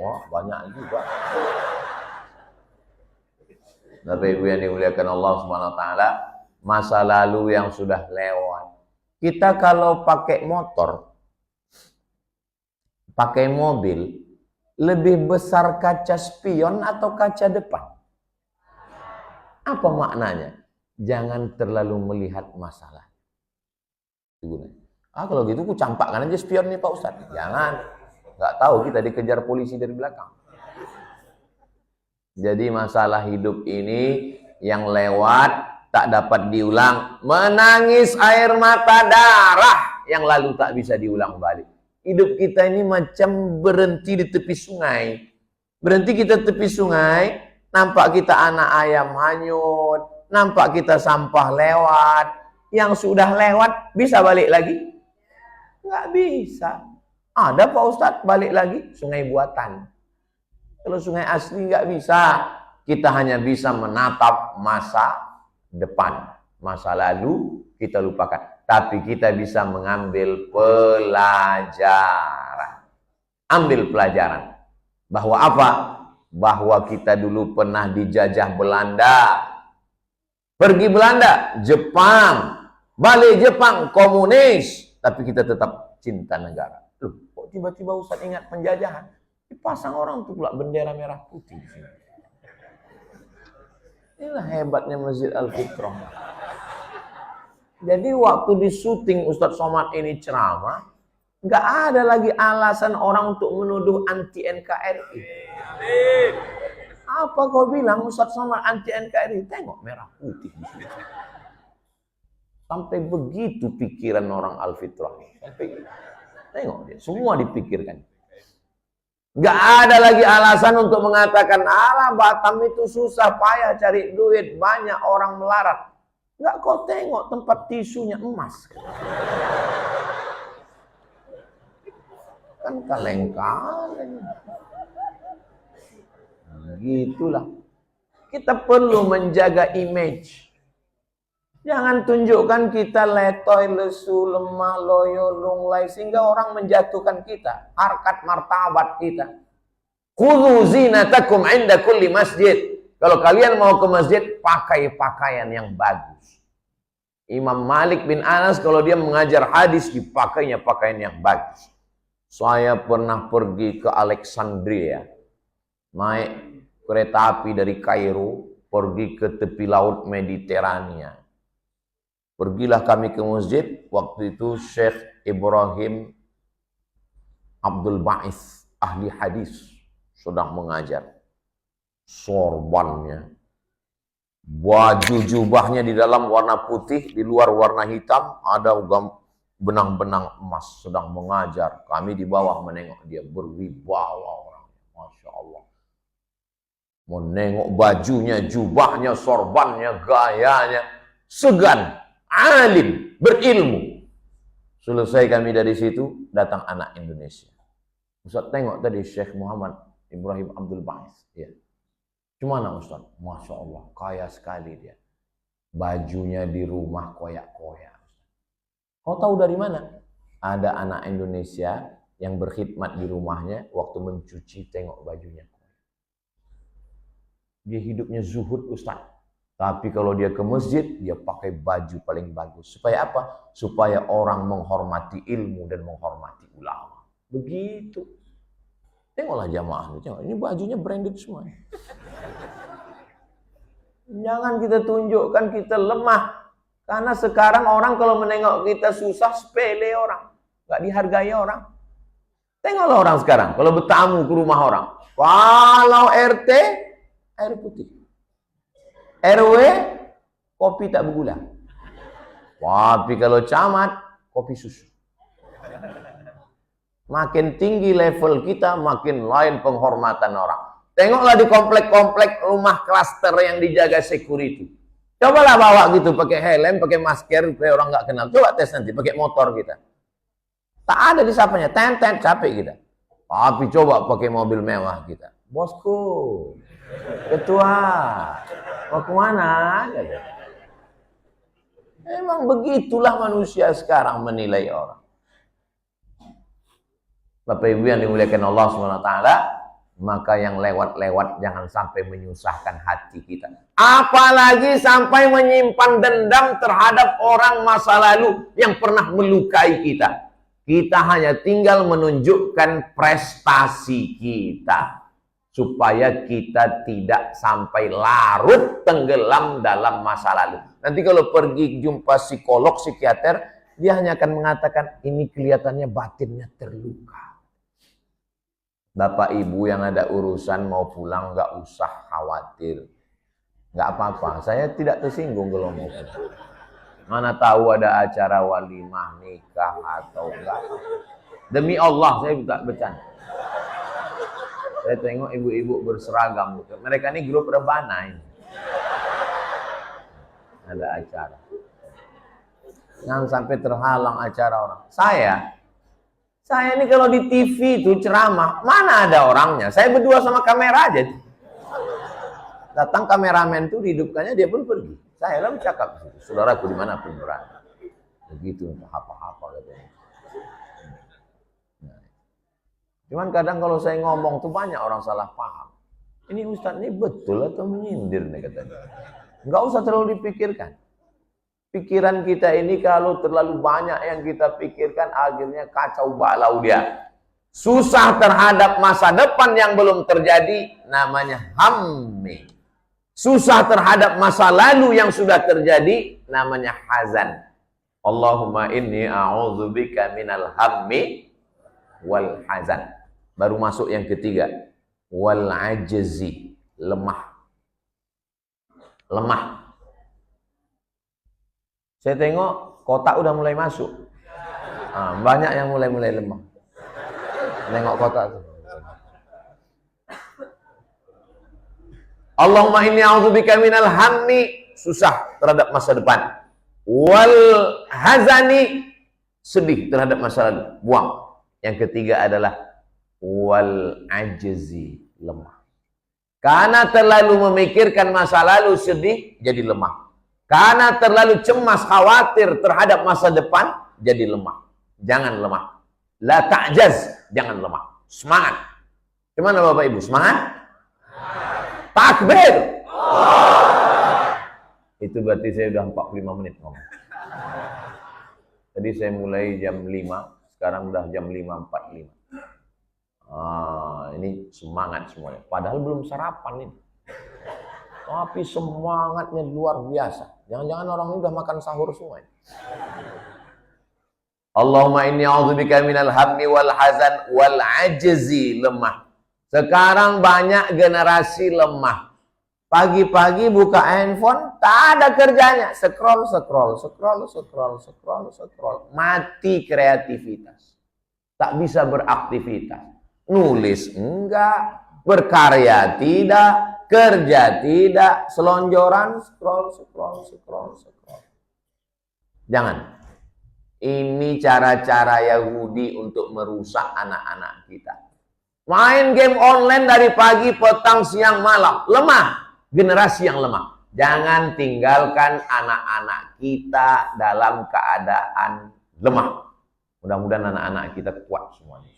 Wah, banyak juga. Bapak Ibu yang dimuliakan Allah Subhanahu wa taala, masa lalu yang sudah lewat. Kita kalau pakai motor, pakai mobil, lebih besar kaca spion atau kaca depan? Apa maknanya? Jangan terlalu melihat masalah. Kalau gitu ku campakkan aja spion nih Pak Ustadz. Jangan. Nggak tahu kita dikejar polisi dari belakang. Jadi masalah hidup ini yang lewat tak dapat diulang. Menangis air mata darah yang lalu tak bisa diulang balik. Hidup kita ini macam berhenti di tepi sungai. Berhenti kita tepi sungai, nampak kita anak ayam hanyut, nampak kita sampah lewat. Yang sudah lewat bisa balik lagi? Nggak bisa. Ada Pak Ustadz balik lagi? Sungai buatan. Kalau sungai asli nggak bisa. Kita hanya bisa menatap masa depan. Masa lalu kita lupakan. Tapi kita bisa mengambil pelajaran. Ambil pelajaran. Bahwa apa? Bahwa kita dulu pernah dijajah Belanda. Pergi Belanda, Jepang. Balik Jepang, komunis. Tapi kita tetap cinta negara. Loh, kok tiba-tiba Ustaz ingat penjajahan? Dipasang orang tuh pula bendera merah putih. Inilah hebatnya Masjid Al-Fitr. Jadi waktu di syuting Ustadz Somad ini ceramah, nggak ada lagi alasan orang untuk menuduh anti NKRI. Apa kau bilang Ustaz Somad anti NKRI? Tengok merah putih di sini. Sampai begitu pikiran orang Al-Fitrah. Tengok dia, semua dipikirkan. Nggak ada lagi alasan untuk mengatakan, alah Batam itu susah payah cari duit, banyak orang melarat. Nggak, kau tengok tempat tisunya emas. Kan kaleng-kaleng. Gitulah. Kita perlu menjaga image. Jangan tunjukkan kita letoy, lesu, lemah, loyo, lunglai, sehingga orang menjatuhkan kita, harkat martabat kita. Khudhu zinatakum inda kulli masjid. Kalau kalian mau ke masjid, pakai pakaian yang bagus. Imam Malik bin Anas kalau dia mengajar hadis, dipakainya pakaian yang bagus. Saya pernah pergi ke Alexandria, naik kereta api dari Kairo, pergi ke tepi laut Mediterania. Pergilah kami ke masjid, waktu itu Syekh Ibrahim Abdul Ba'is, ahli hadis, sedang mengajar. Sorbannya, baju jubahnya di dalam warna putih, di luar warna hitam, ada benang-benang emas, sedang mengajar. Kami di bawah menengok dia, berwibawa orang. Masya Allah. Menengok bajunya, jubahnya, sorbannya, gayanya, segan, alim, berilmu. Selesai kami dari situ, datang anak Indonesia. Ustaz tengok tadi Syekh Muhammad Ibrahim Abdul Ba'is. Ya. Gimana Ustaz? Masya Allah, kaya sekali dia. Bajunya di rumah koyak-koyak. Kau tahu dari mana? Ada anak Indonesia yang berkhidmat di rumahnya, waktu mencuci tengok bajunya. Dia hidupnya zuhud Ustaz. Tapi kalau dia ke masjid, dia pakai baju paling bagus. Supaya apa? Supaya orang menghormati ilmu dan menghormati ulama. Begitu. Tengoklah jamaah. Tengok. Ini bajunya branded semua. Jangan kita tunjukkan kita lemah. Karena sekarang orang kalau menengok kita susah, sepele orang. Nggak dihargai orang. Tengoklah orang sekarang. Kalau bertamu ke rumah orang. Kalau RT, air putih. RW, kopi tak bergula. Tapi kalau camat, kopi susu. Makin tinggi level kita, makin lain penghormatan orang. Tengoklah di komplek-komplek rumah klaster yang dijaga security. Cobalah bawa gitu, pakai helm, pakai masker, supaya orang nggak kenal. Coba tes nanti, pakai motor kita. Tak ada disapanya, tent, capek kita. Tapi coba pakai mobil mewah kita. Bosku, ketua, mau kemana? Emang begitulah manusia sekarang menilai orang. Bapak Ibu yang dimuliakan Allah SWT, maka yang lewat-lewat jangan sampai menyusahkan hati kita. Apalagi sampai menyimpan dendam terhadap orang masa lalu yang pernah melukai kita. Kita hanya tinggal menunjukkan prestasi kita. Supaya kita tidak sampai larut tenggelam dalam masa lalu. Nanti kalau pergi jumpa psikolog, psikiater, dia hanya akan mengatakan, ini kelihatannya batinnya terluka. Bapak Ibu yang ada urusan mau pulang, nggak usah khawatir. Nggak apa-apa, saya tidak tersinggung kalau mau pulang. Mana tahu ada acara walimah, nikah, atau enggak. Demi Allah, saya tak bercanda. Saya tengok ibu-ibu berseragam. Mereka ini grup rebana ini. Ada acara. Jangan sampai terhalang acara orang. Saya ini kalau di TV itu ceramah, mana ada orangnya? Saya berdua sama kamera aja. Datang kameramen itu dihidupkannya, dia pun pergi. Saya lalu cakap, saudaraku dimanapun berada. Begitu, apa-apa katanya. Cuman kadang kalau saya ngomong tuh banyak orang salah paham. Ini Ustadz ini betul atau menyindir nih katanya. Nggak usah terlalu dipikirkan. Pikiran kita ini kalau terlalu banyak yang kita pikirkan, akhirnya kacau balau dia. Susah terhadap masa depan yang belum terjadi, namanya hammi. Susah terhadap masa lalu yang sudah terjadi, namanya hazan. Allahumma inni a'udzubika minal hammi wal hazan. Baru masuk yang ketiga, wal ajzi. lemah. Lemah. Saya tengok kotak udah mulai masuk. Banyak yang mulai lemah. Nengok kotak tuh. Allahumma inni a'udzubika minal hammi, susah terhadap masa depan. Wal hazani, sedih terhadap masa lalu, buang. Yang ketiga adalah wal ajzi, lemah. Karena terlalu memikirkan masa lalu, sedih, jadi lemah. Karena terlalu cemas, khawatir terhadap masa depan, jadi lemah. Jangan lemah. La ta'jaz, jangan lemah. Semangat. Gimana Bapak Ibu? Semangat? Takbir. Itu berarti saya udah 45 menit ngomong. Tadi saya mulai jam 5, sekarang udah jam 5.45. Ini semangat semuanya. Padahal belum sarapan ini. Tapi semangatnya luar biasa. Jangan-jangan orang ini udah makan sahur semua. Allahumma inni a'udzubika minal hammi wal hazan wal ajzi, lemah. Sekarang banyak generasi lemah. Pagi-pagi buka handphone, tak ada kerjanya. Scroll. Mati kreativitas. Tak bisa beraktivitas. Nulis enggak, berkarya tidak, kerja tidak, selonjoran, scroll. Jangan. Ini cara-cara Yahudi untuk merusak anak-anak kita. Main game online dari pagi, petang, siang, malam. Lemah. Generasi yang lemah. Jangan tinggalkan anak-anak kita dalam keadaan lemah. Mudah-mudahan anak-anak kita kuat semuanya.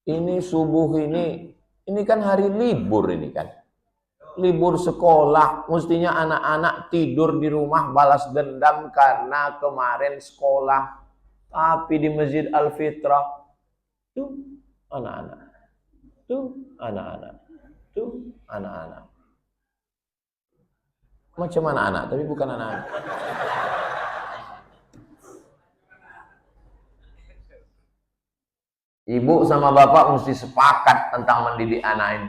Ini subuh ini kan hari libur ini kan. Libur sekolah. Mestinya anak-anak tidur di rumah balas dendam karena kemarin sekolah. Tapi di Masjid Al-Fitrah, tuh anak-anak. Macam anak-anak, tapi bukan anak-anak. Ibu sama bapak mesti sepakat tentang mendidik anak ini.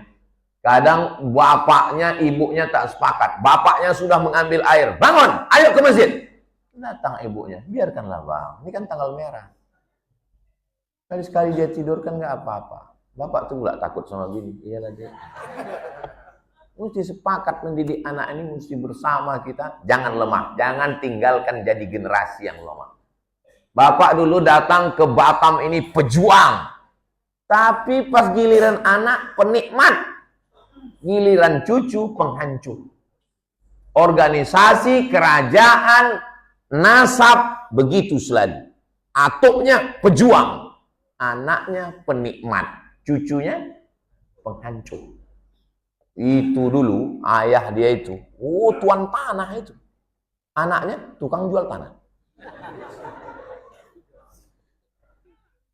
Kadang bapaknya, ibunya tak sepakat. Bapaknya sudah mengambil air. Bangun, ayo ke masjid. Datang ibunya, biarkanlah bang. Ini kan tanggal merah. Sekali-sekali dia tidur kan nggak apa-apa. Bapak tuh nggak takut sama bini. Iyalah dia. Mesti sepakat mendidik anak ini, mesti bersama kita. Jangan lemah, jangan tinggalkan jadi generasi yang lemah. Bapak dulu datang ke Batam ini pejuang. Tapi pas giliran anak penikmat. Giliran cucu penghancur. Organisasi, kerajaan, nasab, begitu selalu. Atuknya pejuang. Anaknya penikmat. Cucunya penghancur. Itu dulu ayah dia itu. Oh, tuan tanah itu. Anaknya tukang jual tanah.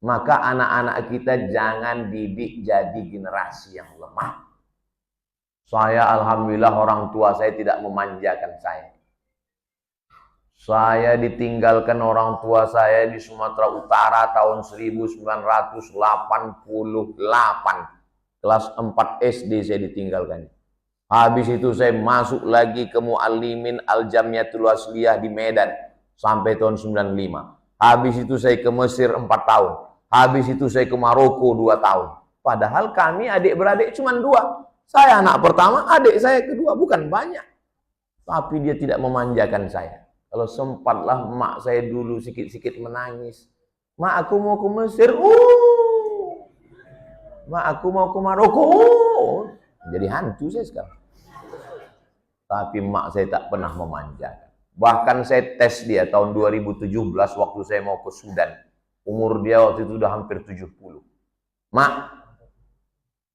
Maka anak-anak kita jangan didik jadi generasi yang lemah. Saya alhamdulillah orang tua saya tidak memanjakan saya. Saya ditinggalkan orang tua saya di Sumatera Utara tahun 1988. Kelas 4 SD saya ditinggalkan. Habis itu saya masuk lagi ke Muallimin Al-Jamiatul Wasliyah di Medan sampai tahun 95. Habis itu saya ke Mesir 4 tahun. Habis itu saya ke Maroko 2 tahun. Padahal kami adik-beradik cuma 2. Saya anak pertama, adik saya kedua, bukan banyak. Tapi dia tidak memanjakan saya. Kalau sempatlah mak saya dulu sikit-sikit menangis. Mak, aku mau ke Mesir. Mak, aku mau ke Maroko. Jadi hantu saya sekarang. Tapi mak saya tak pernah memanjakan. Bahkan saya tes dia tahun 2017 waktu saya mau ke Sudan. Umur dia waktu itu udah hampir 70. Mak,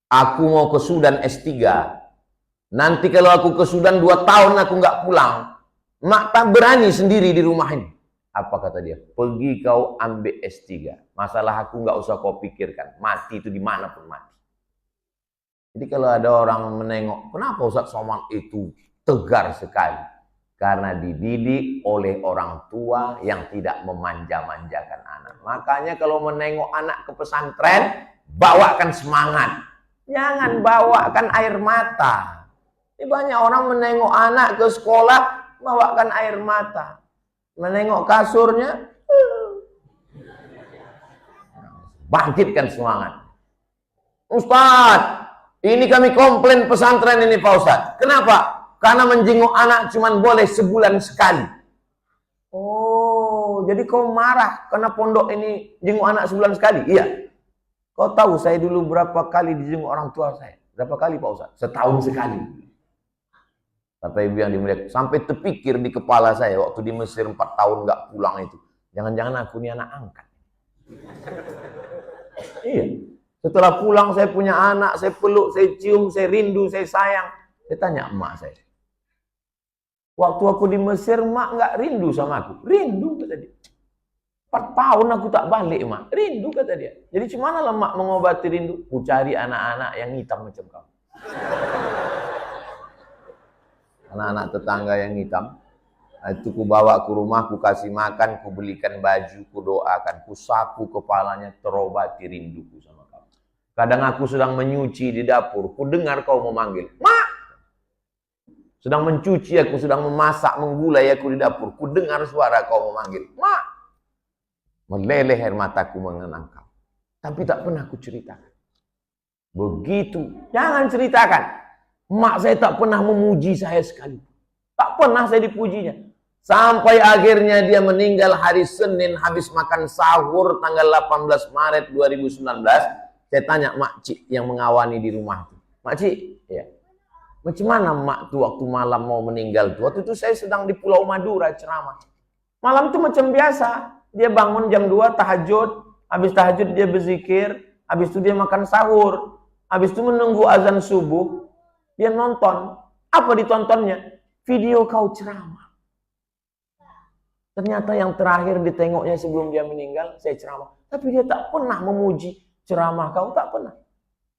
aku mau ke Sudan S3. Nanti kalau aku ke Sudan 2 tahun aku nggak pulang. Mak tak berani sendiri di rumah ini. Apa kata dia? Pergi kau ambil S3. Masalah aku nggak usah kau pikirkan. Mati itu dimanapun mati. Jadi kalau ada orang menengok, kenapa Ustaz Somad itu tegar sekali? Karena dididik oleh orang tua yang tidak memanja-manjakan anak. Makanya kalau menengok anak ke pesantren, bawakan semangat. Jangan bawakan air mata. Ini banyak orang menengok anak ke sekolah, bawakan air mata. Menengok kasurnya, bangkitkan semangat. Ustaz, ini kami komplain pesantren ini Pak Ustaz. Kenapa? Karena menjenguk anak cuma boleh sebulan sekali. Oh, jadi kau marah karena pondok ini jenguk anak sebulan sekali? Iya. Kau tahu saya dulu berapa kali dijenguk orang tua saya? Berapa kali Pak Ustaz? Setahun sekali. Bapak Ibu yang dimuliakan, sampai terpikir di kepala saya waktu di Mesir 4 tahun nggak pulang itu. Jangan-jangan aku ini anak angkat. Iya. Setelah pulang saya punya anak, saya peluk, saya cium, saya rindu, saya sayang. Saya tanya emak saya. Waktu aku di Mesir, emak nggak rindu sama aku. Rindu kata dia. 4 tahun aku tak balik emak. Rindu kata dia. Jadi gimana lah emak mengobati rindu? Ku cari anak-anak yang hitam macam kamu. Anak-anak tetangga yang hitam. Itu ku bawa ke rumah, ku kasih makan, ku belikan baju, ku doakan, ku sapu kepalanya, terobati rinduku sama kamu. Kadang aku sedang menyuci di dapur, ku dengar kau memanggil, "Mak!" Sedang mencuci aku, sedang memasak, menggulai aku di dapur, ku dengar suara kau memanggil, "Mak!" Meleleh air mataku mengenang kau. Tapi tak pernah ku ceritakan. Begitu, jangan ceritakan. Mak saya tak pernah memuji saya sekali. Tak pernah saya dipujinya. Sampai akhirnya dia meninggal hari Senin habis makan sahur tanggal 18 Maret 2019. Saya tanya Mak Cik yang mengawani di rumah itu. Mak Cik, ya. Macam mana Mak tuh waktu malam mau meninggal tuh? Waktu itu saya sedang di Pulau Madura ceramah. Malam itu macam biasa. Dia bangun jam 2 tahajud. Habis tahajud dia berzikir. Habis itu dia makan sahur. Habis itu menunggu azan subuh. Dia nonton. Apa ditontonnya? Video kau ceramah. Ternyata yang terakhir ditengoknya sebelum dia meninggal, saya ceramah. Tapi dia tak pernah memuji ceramah kau, tak pernah.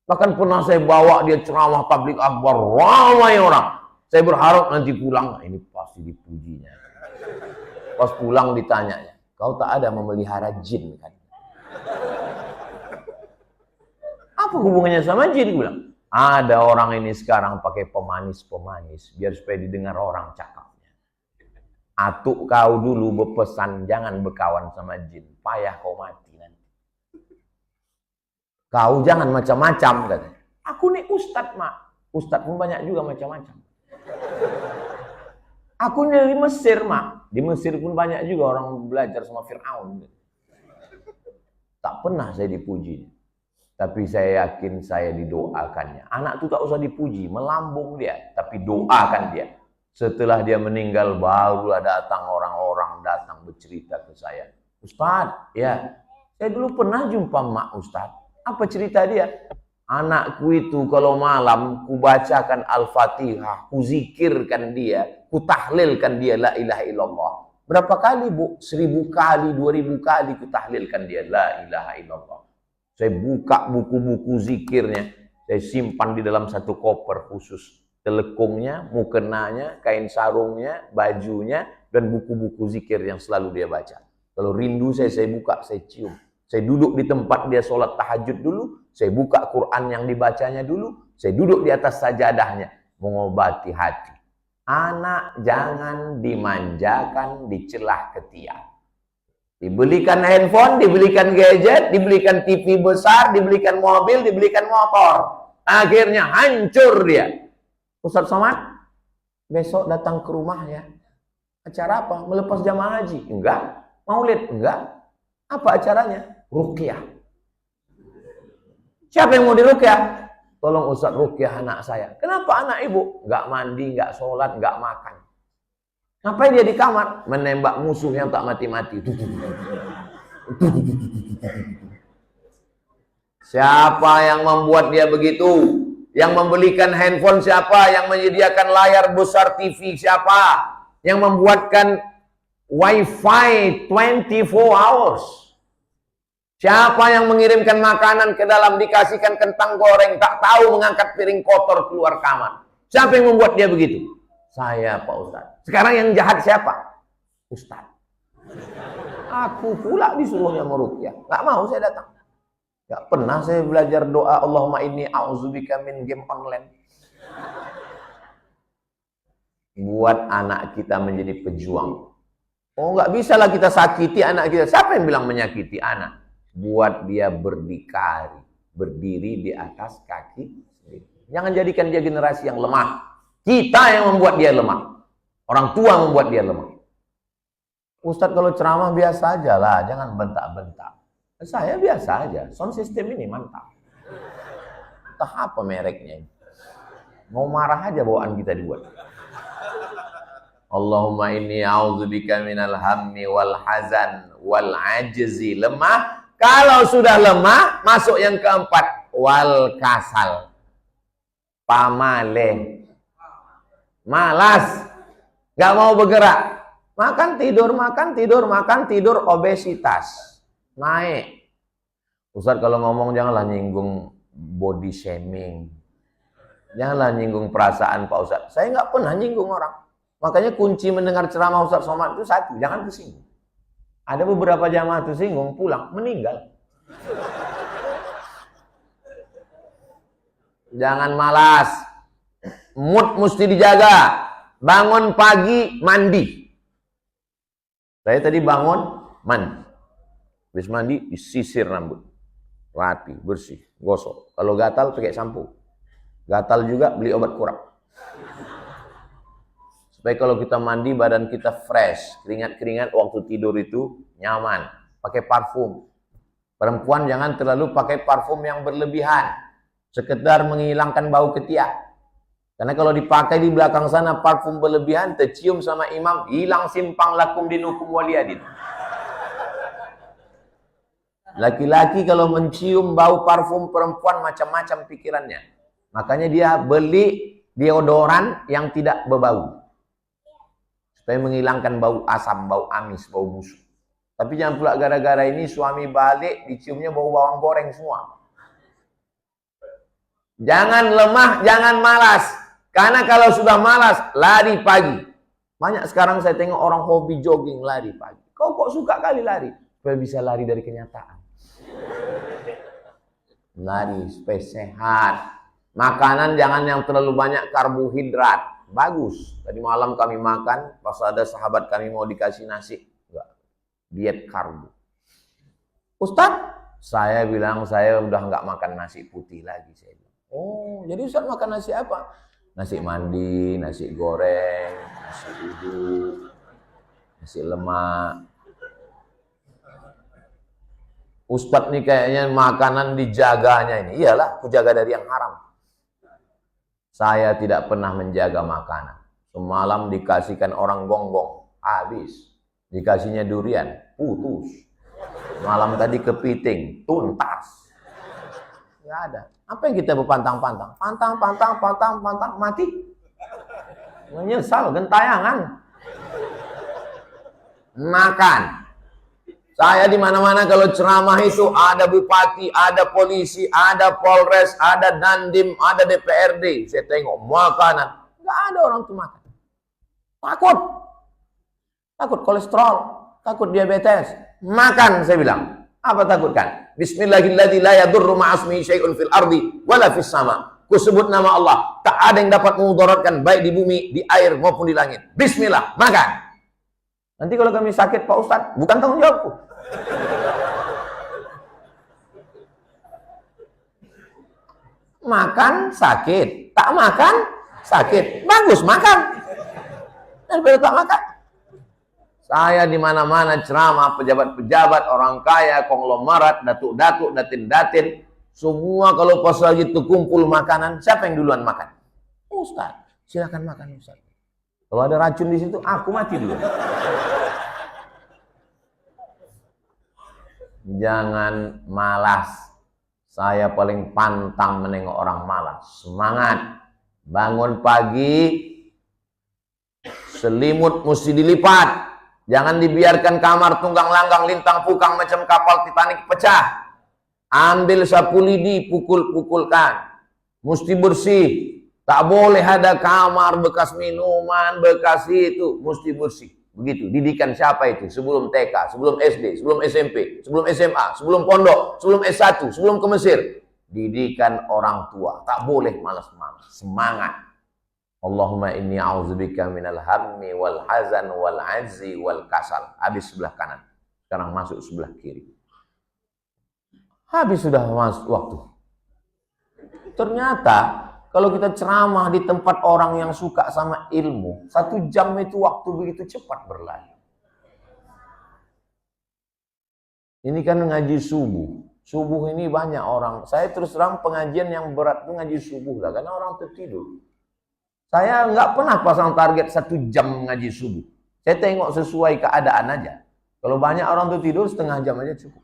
Bahkan pernah saya bawa dia ceramah tabligh akbar, ramai orang. Saya berharap nanti pulang, nah ini pasti dipujinya. Pas pulang ditanyanya, kau tak ada memelihara jin kan? Apa hubungannya sama jin? Gue bilang, ada orang ini sekarang pakai pemanis-pemanis biar supaya didengar orang cakapnya. Atuk kau dulu berpesan jangan berkawan sama jin, payah kau mati nanti. Kau jangan macam-macam katanya. Aku nih ustadz mak, ustadz pun banyak juga macam-macam. Aku nih di Mesir mak, di Mesir pun banyak juga orang belajar sama Fir'aun. Tak pernah saya dipuji. Tapi saya yakin saya didoakannya. Anak itu tak usah dipuji, melambung dia. Tapi doakan dia. Setelah dia meninggal, barulah datang orang-orang datang bercerita ke saya. Ustadz, ya, saya dulu pernah jumpa Mak Ustadz. Apa cerita dia? Anakku itu kalau malam, ku bacakan Al-Fatihah, ku zikirkan dia, ku tahlilkan dia, la ilaha illallah. Berapa kali bu? 1000 kali, 2000 kali ku tahlilkan dia, la ilaha illallah. Saya buka buku-buku zikirnya, saya simpan di dalam satu koper khusus. Telekungnya, mukenanya, kain sarungnya, bajunya, dan buku-buku zikir yang selalu dia baca. Kalau rindu saya buka, saya cium. Saya duduk di tempat dia sholat tahajud dulu, saya buka Quran yang dibacanya dulu, saya duduk di atas sajadahnya, mengobati hati. Anak jangan dimanjakan di celah ketiak. Dibelikan handphone, dibelikan gadget, dibelikan TV besar, dibelikan mobil, dibelikan motor. Akhirnya hancur dia. Ustaz Somad, besok datang ke rumah ya. Acara apa? Melepas jamaah haji? Enggak. Maulid? Enggak. Apa acaranya? Ruqyah. Siapa yang mau diruqyah? Tolong Ustaz ruqyah anak saya. Kenapa anak ibu? Enggak mandi, enggak sholat, enggak makan. Ngapain dia di kamar? Menembak musuh yang tak mati-mati. Siapa yang membuat dia begitu? Yang membelikan handphone siapa? Yang menyediakan layar besar TV siapa? Yang membuatkan wifi 24 hours? Siapa yang mengirimkan makanan ke dalam, dikasihkan kentang goreng, tak tahu mengangkat piring kotor keluar kamar? Siapa yang membuat dia begitu? Saya Pak Ustadz. Sekarang yang jahat siapa? Ustadz. Aku pula disuruhnya meruqyah. Gak mau saya datang. Gak pernah saya belajar doa Allahumma inni a'udzubika min game online. Buat anak kita menjadi pejuang. Oh, nggak bisa lah kita sakiti anak kita. Siapa yang bilang menyakiti anak? Buat dia berdikari, berdiri di atas kaki sendiri. Jangan jadikan dia generasi yang lemah. Kita yang membuat dia lemah. Orang tua membuat dia lemah. Ustadz kalau ceramah biasa aja lah, jangan bentak-bentak. Saya biasa aja, sound system ini mantap. Entah apa mereknya ini. Mau marah aja bawaan kita dibuat. Allahumma inni a'udzubika minal hammi wal hazan wal ajzi. Lemah. Kalau sudah lemah, masuk yang keempat. Wal kasal. Pamale. Malas. Gak mau bergerak. Makan tidur, makan tidur, makan tidur, obesitas. Naik. Ustaz kalau ngomong janganlah nyinggung body shaming. Janganlah nyinggung perasaan Pak Ustaz. Saya nggak pernah nyinggung orang. Makanya kunci mendengar ceramah Ustaz Somad itu satu, jangan tersinggung. Ada beberapa jamaah tersinggung, pulang, meninggal. Jangan malas. Mood mesti dijaga. Bangun pagi, mandi. Saya tadi bangun, mandi. Habis mandi, disisir rambut. Rapi, bersih, gosok. Kalau gatal, pakai sampo. Gatal juga, beli obat kurap. Supaya kalau kita mandi, badan kita fresh. Keringat-keringat waktu tidur itu nyaman. Pakai parfum. Perempuan jangan terlalu pakai parfum yang berlebihan. Sekedar menghilangkan bau ketiak. Karena kalau dipakai di belakang sana parfum berlebihan, tercium sama imam, hilang simpang lakum dinukum waliyadin. Laki-laki kalau mencium bau parfum perempuan macam-macam pikirannya. Makanya dia beli deodoran yang tidak berbau. Supaya menghilangkan bau asam, bau amis, bau busuk. Tapi jangan pula gara-gara ini suami balik diciumnya bau bawang goreng semua. Jangan lemah, jangan malas. Karena kalau sudah malas, lari pagi. Banyak sekarang saya tengok orang hobi jogging, lari pagi. Kok suka kali lari? Supaya bisa lari dari kenyataan. Lari supaya sehat. Makanan jangan yang terlalu banyak karbohidrat. Bagus. Tadi malam kami makan, pas ada sahabat kami mau dikasih nasi. Enggak. Diet karbo. Ustadz, saya bilang saya udah nggak makan nasi putih lagi. Saya bilang, oh, jadi Ustadz makan nasi apa? Nasi mandi, nasi goreng, nasi uduk, nasi lemak. Ustadz nih kayaknya makanan dijaganya ini. Iyalah, aku jaga dari yang haram. Saya tidak pernah menjaga makanan. Semalam dikasihkan orang gonggong, habis. Dikasihnya durian, putus. Malam tadi kepiting, tuntas. Nggak ada. Apa yang kita berpantang-pantang? Pantang, mati. Menyesal, gentayangan. Makan. Saya di mana-mana kalau ceramah itu ada bupati, ada polisi, ada polres, ada dandim, ada DPRD. Saya tengok makanan, nggak ada orang tuh makan. Takut kolesterol, takut diabetes. Makan, saya bilang. Apa takutkan? Bismillahirrahmanirrahim. La yadurru ma'asmihi syai'un fil ardi wala fis sama. Ku sebut nama Allah, tak ada yang dapat memudaratkan baik di bumi, di air maupun di langit. Bismillah, makan. Nanti kalau kami sakit Pak Ustadz, bukan tanggung jawabku. Makan sakit, tak makan sakit. Bagus makan. Daripada tak makan. Saya di mana-mana ceramah, pejabat-pejabat, orang kaya, konglomerat, datuk-datuk, datin-datin, semua kalau pas lagi itu kumpul makanan, siapa yang duluan makan? Ustaz, silakan makan Ustaz. Kalau ada racun di situ, aku mati dulu. Jangan malas. Saya paling pantang menengok orang malas. Semangat. Bangun pagi, selimut mesti dilipat. Jangan dibiarkan kamar tunggang langgang lintang pukang macam kapal Titanic pecah. Ambil sapu lidi, pukul-pukulkan. Mesti bersih. Tak boleh ada kamar bekas minuman, bekas itu. Mesti bersih. Begitu. Didikan siapa itu? Sebelum TK, sebelum SD, sebelum SMP, sebelum SMA, sebelum pondok, sebelum S1, sebelum ke Mesir. Didikan orang tua. Tak boleh malas-malas. Semangat. Allahumma inni a'udzubika minal hammi wal hazan wal ajzi wal kasal. Habis sebelah kanan. Sekarang masuk sebelah kiri. Habis sudah masuk waktu. Ternyata kalau kita ceramah di tempat orang yang suka sama ilmu, 1 jam itu waktu begitu cepat berlalu. Ini kan ngaji subuh. Subuh ini banyak orang. Saya terus terang pengajian yang berat itu ngaji subuh lah, karena orang tertidur. Saya nggak pernah pasang target 1 jam ngaji subuh. Saya tengok sesuai keadaan aja. Kalau banyak orang tertidur, setengah jam aja cukup.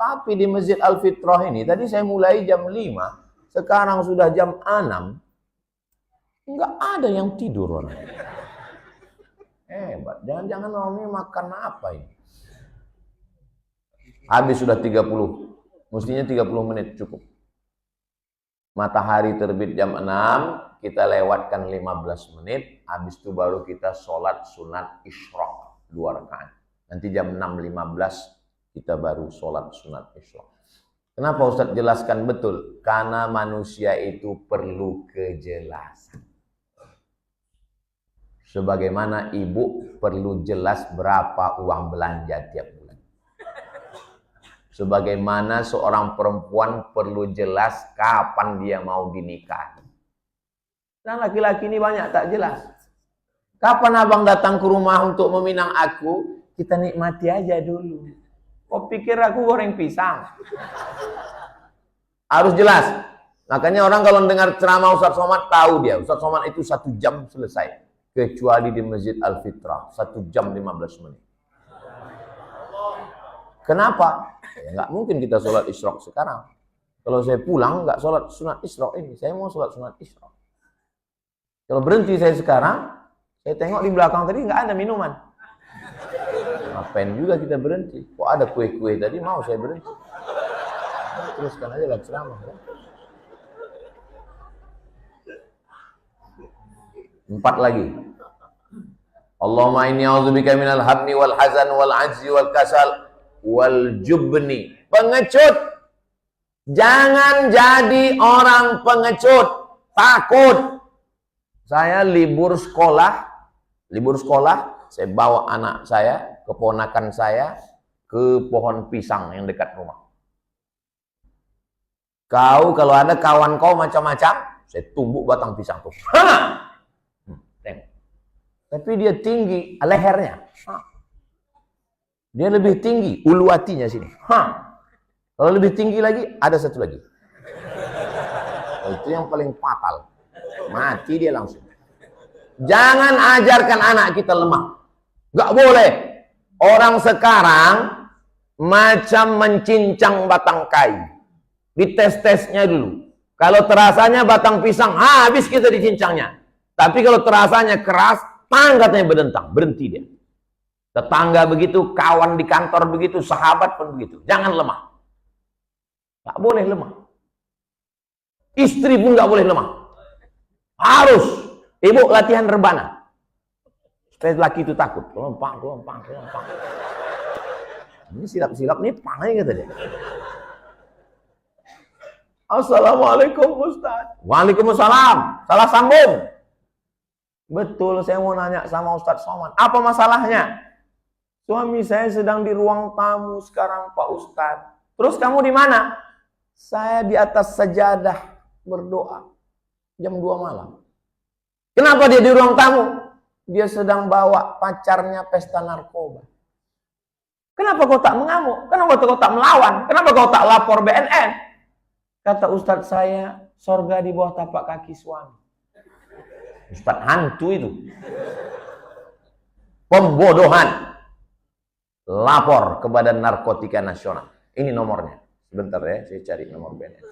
Tapi di Masjid Al-Fitrah ini, tadi saya mulai jam 5, sekarang sudah jam 6, nggak ada yang tidur orang. Hebat, jangan-jangan orang ini makan apa ini? Habis sudah 30, mestinya 30 menit cukup. Matahari terbit jam 6, kita lewatkan 15 menit, habis itu baru kita sholat sunat isyraq 2 rakaat. Nanti jam 6.15 kita baru sholat sunat isyraq. Kenapa Ustadz jelaskan betul? Karena manusia itu perlu kejelasan. Sebagaimana ibu perlu jelas berapa uang belanja tiap bulan. Sebagaimana seorang perempuan perlu jelas kapan dia mau dinikahi. Dan laki-laki ini banyak tak jelas. Kapan abang datang ke rumah untuk meminang aku? Kita nikmati aja dulu. Kok pikir aku goreng pisang? Harus jelas. Makanya orang kalau dengar ceramah Ustadz Somad tahu dia. Ustadz Somad itu 1 jam selesai. Kecuali di Masjid Al-Fitrah. 1 jam 15 menit. Kenapa? Ya, nggak mungkin kita sholat isyraq sekarang. Kalau saya pulang nggak sholat sunat isyraq ini. Saya mau sholat sunat isyraq. Kalau berhenti saya sekarang, saya tengok di belakang tadi nggak ada minuman. Ngapain juga kita berhenti? Kok ada kue-kue tadi, mau saya berhenti. Teruskan aja lah ceramah. Ya. 4 lagi. Allahumma inni a'udzubika minal hammi wal hazan wal ajzi wal kasal wal jubni. Pengecut. Jangan jadi orang pengecut. Takut. Saya libur sekolah, saya bawa anak saya, keponakan saya, ke pohon pisang yang dekat rumah. Kau kalau ada kawan kau macam-macam, saya tumbuk batang pisang tuh. Tengok. Tapi dia tinggi lehernya. Dia lebih tinggi ulu hatinya sini. Kalau lebih tinggi lagi, ada satu lagi. Itu yang paling fatal. Mati dia langsung. Jangan ajarkan anak kita lemah. Gak boleh. Orang sekarang macam mencincang batang kayu. Dites-tesnya dulu. Kalau terasanya batang pisang, habis kita dicincangnya. Tapi kalau terasanya keras, tanggatnya berdentang. Berhenti dia. Tetangga begitu, kawan di kantor begitu, sahabat pun begitu. Jangan lemah. Gak boleh lemah. Istri pun gak boleh lemah. Harus. Ibu latihan rebana. Supaya laki itu takut. Lompang. Ini silap-silap nih, pangai kata dia. Assalamualaikum Ustaz. Waalaikumsalam. Salah sambung. Betul, saya mau nanya sama Ustaz Somad. Apa masalahnya? Suami saya sedang di ruang tamu sekarang Pak Ustaz. Terus kamu di mana? Saya di atas sajadah berdoa. Jam 2 malam. Kenapa dia di ruang tamu? Dia sedang bawa pacarnya pesta narkoba. Kenapa kau tak mengamuk? Kenapa kau tak melawan? Kenapa kau tak lapor BNN? Kata Ustadz saya, sorga di bawah tapak kaki suami. Ustadz hantu itu. Pembodohan. Lapor ke Badan Narkotika Nasional. Ini nomornya. Sebentar ya, saya cari nomor BNN.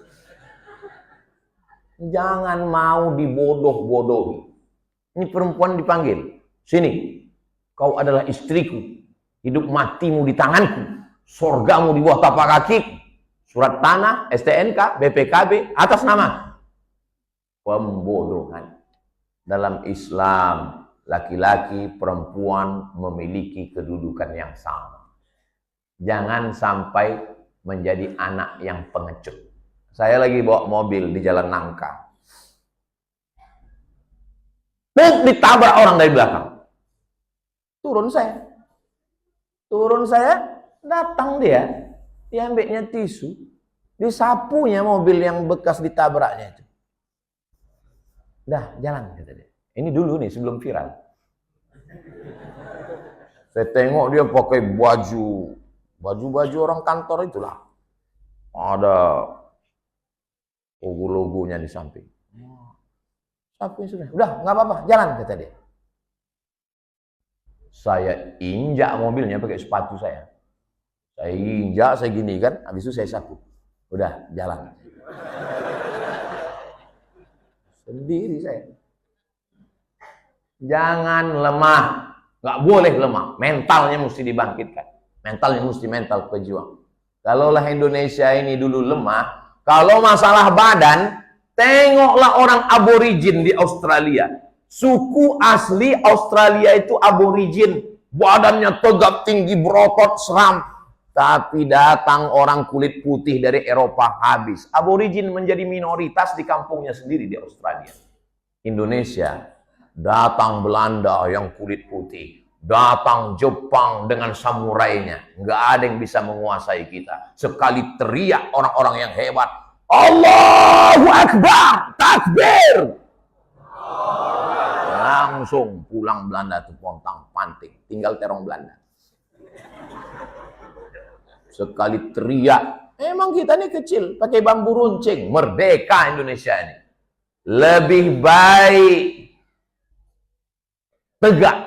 Jangan mau dibodoh-bodohi. Ini perempuan dipanggil. Sini, kau adalah istriku. Hidup matimu di tanganku. Sorgamu di bawah tapak kakiku. Surat tanah, STNK, BPKB, atas nama. Pembodohan. Dalam Islam, laki-laki, perempuan memiliki kedudukan yang sama. Jangan sampai menjadi anak yang pengecut. Saya lagi bawa mobil di Jalan Nangka. Ditabrak orang dari belakang. Turun saya, datang dia ambilnya tisu, disapunya mobil yang bekas ditabraknya itu. Dah, jalan, kata dia. Ini dulu nih, sebelum viral. Saya tengok dia pakai baju orang kantor itulah. Ada logo-logonya di samping. Sapunya sudah. Udah, nggak apa-apa, jalan, kata dia. Saya injak mobilnya pakai sepatu saya. Saya injak, saya gini kan, habis itu saya sapu. Udah, jalan. Sendiri saya. Jangan lemah. Nggak boleh lemah. Mentalnya mesti dibangkitkan. Mentalnya mesti mental pejuang. Kalaulah Indonesia ini dulu lemah, kalau masalah badan, tengoklah orang aborigin di Australia. Suku asli Australia itu aborigin. Badannya tegap, tinggi, berotot, seram. Tapi datang orang kulit putih dari Eropa, habis. Aborigin menjadi minoritas di kampungnya sendiri di Australia. Indonesia, datang Belanda yang kulit putih. Datang Jepang dengan samurainya. Nggak ada yang bisa menguasai kita. Sekali teriak orang-orang yang hebat, Allahu Akbar, takbir. Langsung pulang Belanda tuh pontang panting, tinggal terong Belanda. Sekali teriak, emang kita ini kecil, pakai bambu runcing, merdeka Indonesia ini. Lebih baik tegak,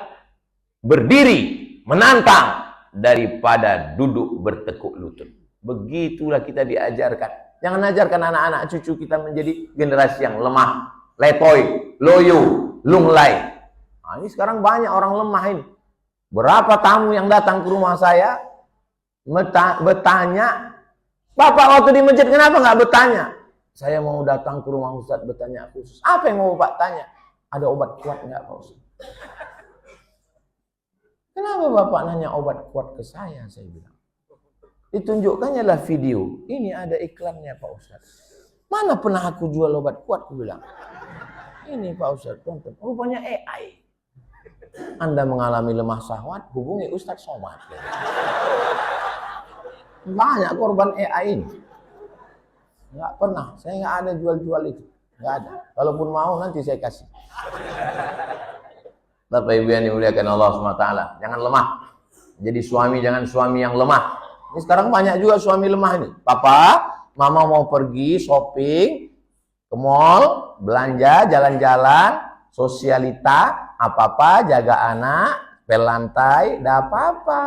berdiri, menantang daripada duduk bertekuk lutut. Begitulah kita diajarkan. Jangan ajarkan anak-anak cucu kita menjadi generasi yang lemah, letoy, loyo, lunglai. Nah, ini sekarang banyak orang lemah ini. Berapa tamu yang datang ke rumah saya bertanya, Bapak waktu di masjid kenapa nggak bertanya? Saya mau datang ke rumah Ustadz bertanya khusus. Apa yang mau Bapak tanya? Ada obat kuat nggak Pak Ustadz? Kenapa Bapak nanya obat kuat ke saya? Saya bilang. Ditunjukkannya lah video. Ini ada iklannya Pak Ustadz. Mana pernah aku jual obat kuat? Aku bilang. Ini Pak Ustadz, tonton. Rupanya AI. Anda mengalami lemah syahwat, hubungi Ustadz Somad. Banyak korban AI ini. Nggak pernah. Saya nggak ada jual-jual itu. Nggak ada. Kalaupun mau nanti saya kasih. Bapak Ibu yang dimuliakan Allah SWT. Jangan lemah. Jadi suami, jangan suami yang lemah. Ini sekarang banyak juga suami lemah ini. Papa, mama mau pergi shopping, ke mall, belanja, jalan-jalan, sosialita, apa-apa, jaga anak, pel lantai, tidak apa-apa.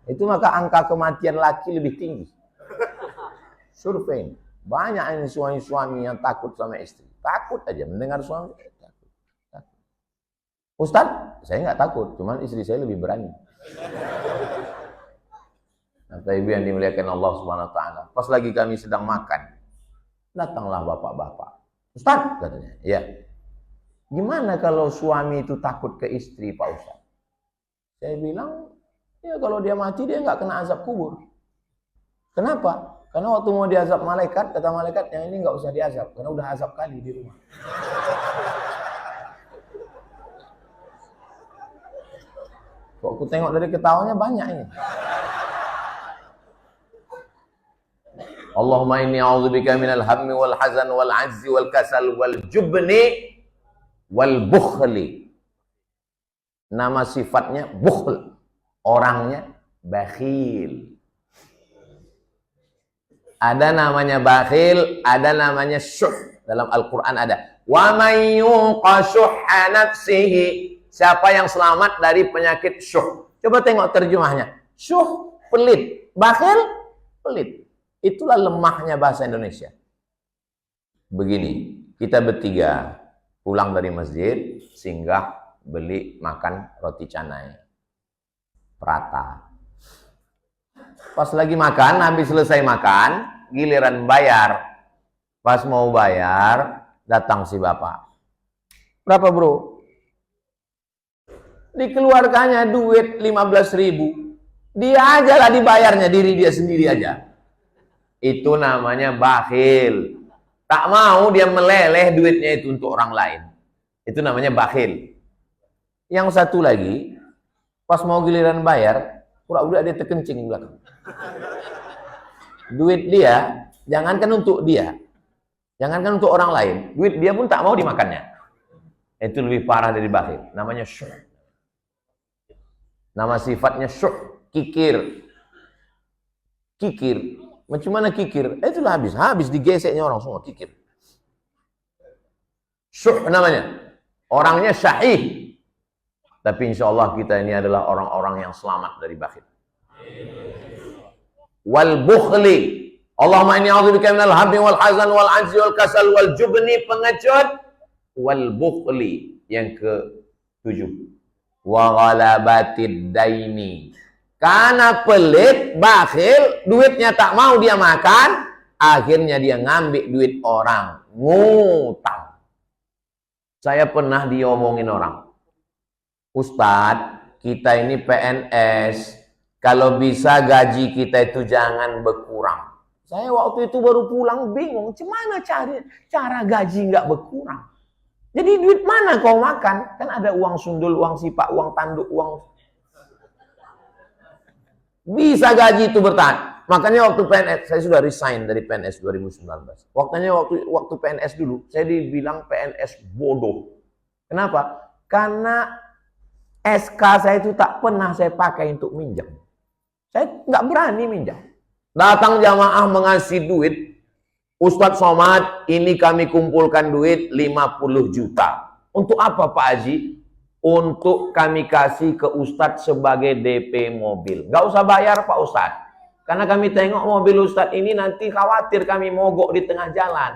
Itu maka angka kematian laki lebih tinggi. Survei. Banyak ini suami-suami yang takut sama istri. Takut aja mendengar suami. Takut. Ustadz, saya nggak takut, cuman istri saya lebih berani. Bapak Ibu yang dimuliakan Allah Subhanahu wa taala. Pas lagi kami sedang makan, datanglah bapak-bapak. Ustadz, katanya, ya. Gimana kalau suami itu takut ke istri, Pak Ustadz? Saya bilang, ya kalau dia mati dia nggak kena azab kubur. Kenapa? Karena waktu mau diazab malaikat, kata malaikat yang ini nggak usah diazab, karena udah azab kali di rumah. Kok aku tengok dari ketawanya banyak ini. Allahumma inni a'udzubika minal hammi wal hazan wal ajzi wal kasal wal jubni wal bukhli. Nama sifatnya bukhl. Orangnya bakhil. Ada namanya bakhil, ada namanya syuh. Dalam Al-Quran ada. Wa may yuqa syuhha nafsihi. Siapa yang selamat dari penyakit syuh. Coba tengok terjemahnya. Syuh, pelit. Bakhil, pelit. Itulah lemahnya bahasa Indonesia. Begini, kita bertiga pulang dari masjid, singgah beli makan roti canai. Prata. Pas lagi makan, habis selesai makan, giliran bayar. Pas mau bayar, datang si bapak. Berapa bro? Dikeluarkannya duit 15.000. Dia aja lah dibayarnya, diri dia sendiri aja. Itu namanya bakhil. Tak mau dia meleleh duitnya itu untuk orang lain. Itu namanya bakhil. Yang satu lagi, pas mau giliran bayar, pura-pura dia terkencing di belakang. Duit dia, jangankan untuk dia, jangankan untuk orang lain, duit dia pun tak mau dimakannya. Itu lebih parah dari bakhil. Namanya syuh. Nama sifatnya syuh, kikir. Kikir. Macam mana kikir? Itulah habis digeseknya orang semua kikir. Syuh namanya. Orangnya syahih. Tapi insya Allah kita ini adalah orang-orang yang selamat dari bakhil. Wal bukhli. Allahumma inni a'udzubika minal hammi wal hazan wal ajzi wal kasal wal jubni, pengecut. Wal bukhli, yang ke-7. Wa ghalabatid daini. Karena pelit, bakhil, duitnya tak mau dia makan, akhirnya dia ngambil duit orang, ngutang. Saya pernah diomongin orang, Ustadz, kita ini PNS, kalau bisa gaji kita itu jangan berkurang. Saya waktu itu baru pulang bingung, gimana cara gaji nggak berkurang? Jadi duit mana kau makan? Kan ada uang sundul, uang sipak, uang tanduk, uang... Bisa gaji itu bertahan. Makanya waktu PNS, saya sudah resign dari PNS 2019. Waktu PNS dulu, saya dibilang PNS bodoh. Kenapa? Karena SK saya itu tak pernah saya pakai untuk minjam. Saya nggak berani minjam. Datang jamaah mengasih duit, Ustadz Somad, ini kami kumpulkan duit 50 juta. Untuk apa Pak Haji? Untuk kami kasih ke Ustadz sebagai DP mobil. Nggak usah bayar Pak Ustadz. Karena kami tengok mobil Ustadz ini nanti khawatir kami mogok di tengah jalan.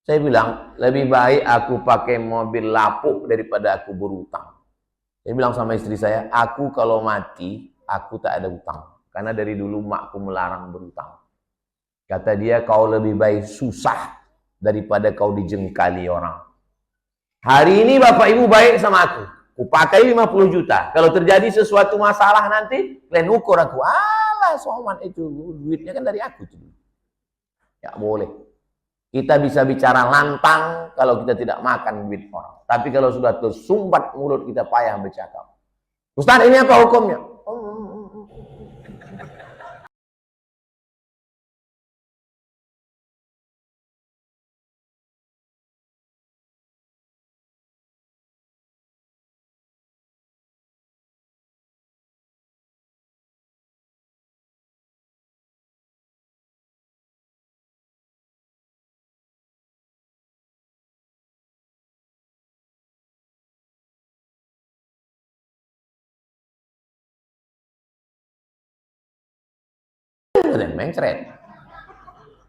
Saya bilang, lebih baik aku pakai mobil lapuk daripada aku berutang. Saya bilang sama istri saya, aku kalau mati, aku tak ada utang. Karena dari dulu makku melarang berutang. Kata dia, kau lebih baik susah daripada kau dijengkali orang. Hari ini Bapak Ibu baik sama aku. Aku pakai 50 juta. Kalau terjadi sesuatu masalah nanti, kalian ukur aku. Alah, Somad itu duitnya kan dari aku. Ya boleh. Kita bisa bicara lantang kalau kita tidak makan duit orang. Tapi kalau sudah tersumbat mulut kita payah bercakap. Ustaz, ini apa hukumnya? Mencret.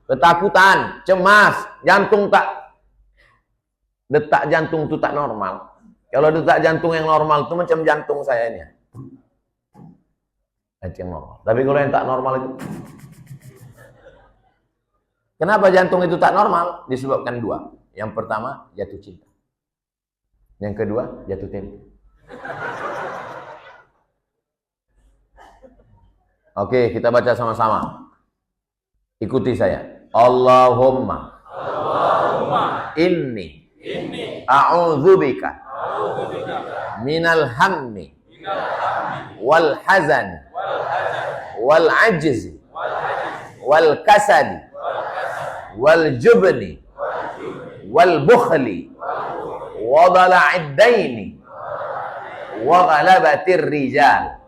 Ketakutan, cemas, jantung tak, detak jantung itu tak normal. Kalau detak jantung yang normal itu macam jantung saya ini. Yang normal. Tapi kalau yang tak normal itu, kenapa jantung itu tak normal? Disebabkan dua. Yang pertama, jatuh cinta. Yang kedua, jatuh tempo. Oke, kita baca sama-sama. Ikuti saya. Allahumma inni a'udzubika minal hammi wal hazani wal ajzi wal kasali wal jubni wal bukhli wa dhala'id daini wa ghalabatir rijal.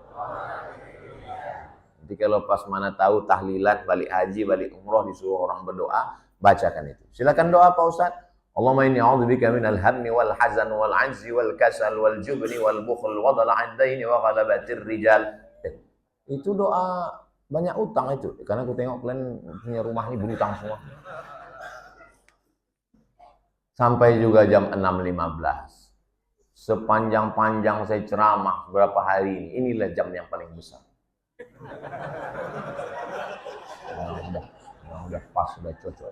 Jadi kalau pas mana tahu tahlilan, balik haji, balik umroh, disuruh orang berdoa, bacakan itu. Silakan doa Pak Ustaz. Allahumma inni a'udzubika minal hammi wal hazan wal ajzi wal kasal wal jubni wal bukhl wa dhala'id daini wa ghalabatir rijal. Itu doa banyak utang itu. Karena aku tengok kalian punya rumah ini berutang semua. Sampai juga jam 6.15. Sepanjang-panjang saya ceramah beberapa hari ini, inilah jam yang paling besar. Udah pas, udah cocok.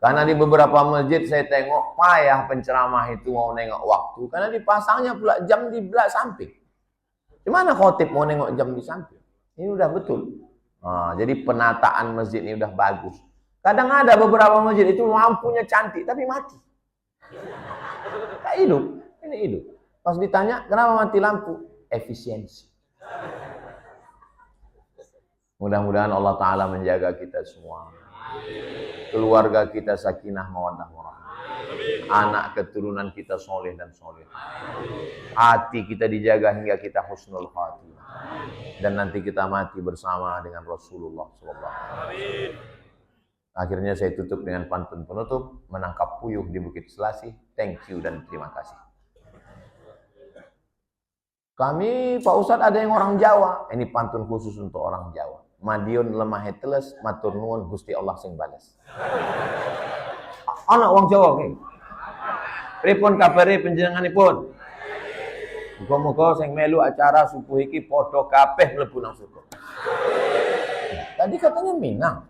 Karena di beberapa masjid saya tengok payah penceramah itu mau nengok waktu. Karena dipasangnya pula jam di belah samping. Gimana khotib mau nengok jam di samping? Ini udah betul. Nah, jadi penataan masjid ini udah bagus. Kadang ada beberapa masjid itu lampunya cantik tapi mati. Tak hidup. Ini hidup. Pas ditanya kenapa mati lampu? Efisiensi. Mudah-mudahan Allah Ta'ala menjaga kita semua. Keluarga kita sakinah mawaddah warahmah. Anak keturunan kita soleh dan soleh. Hati kita dijaga hingga kita husnul khatimah. Dan nanti kita mati bersama dengan Rasulullah SAW. Akhirnya saya tutup dengan pantun penutup. Menangkap puyuh di Bukit Selasih. Thank you dan terima kasih. Kami Pak Ustadz ada yang orang Jawa. Ini pantun khusus untuk orang Jawa. Madiun lemah teles, matur nuwun Gusti Allah sing bales. Anak wong Jawa ki. Pripun kabare panjenenganipun? Muga-muga sing melu acara subuh iki padha kabeh mlebu nang surga. Tadi katanya Minang.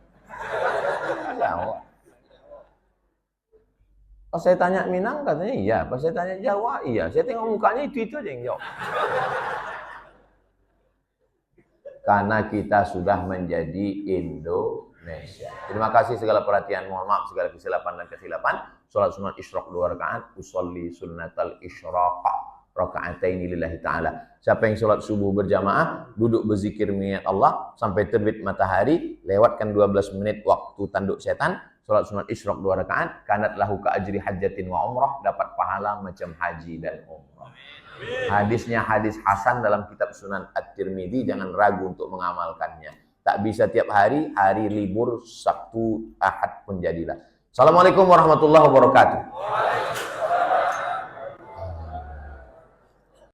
Jawa. Pas saya tanya Minang katanya iya, pas saya tanya Jawa iya. Saya tengok mukanya itu aja yang jawab. Karena kita sudah menjadi Indonesia. Terima kasih segala perhatian, mohon maaf segala kesilapan dan kesilapan. Salat sunat isyraq 2 rakaat, usolli sunnatal isyraq raka'ataini lillahi ta'ala. Siapa yang salat subuh berjamaah, duduk berzikir mengingat Allah sampai terbit matahari, lewatkan 12 menit waktu tanduk setan, salat sunat isyraq 2 rakaat, kanat lahu ka ajri hajjatin wa umrah, dapat pahala macam haji dan umrah. Hadisnya hadis hasan dalam kitab Sunan At-Tirmidzi, jangan ragu untuk mengamalkannya. Tak bisa tiap hari, hari libur Sabtu, Ahad pun jadilah. Assalamualaikum warahmatullahi wabarakatuh.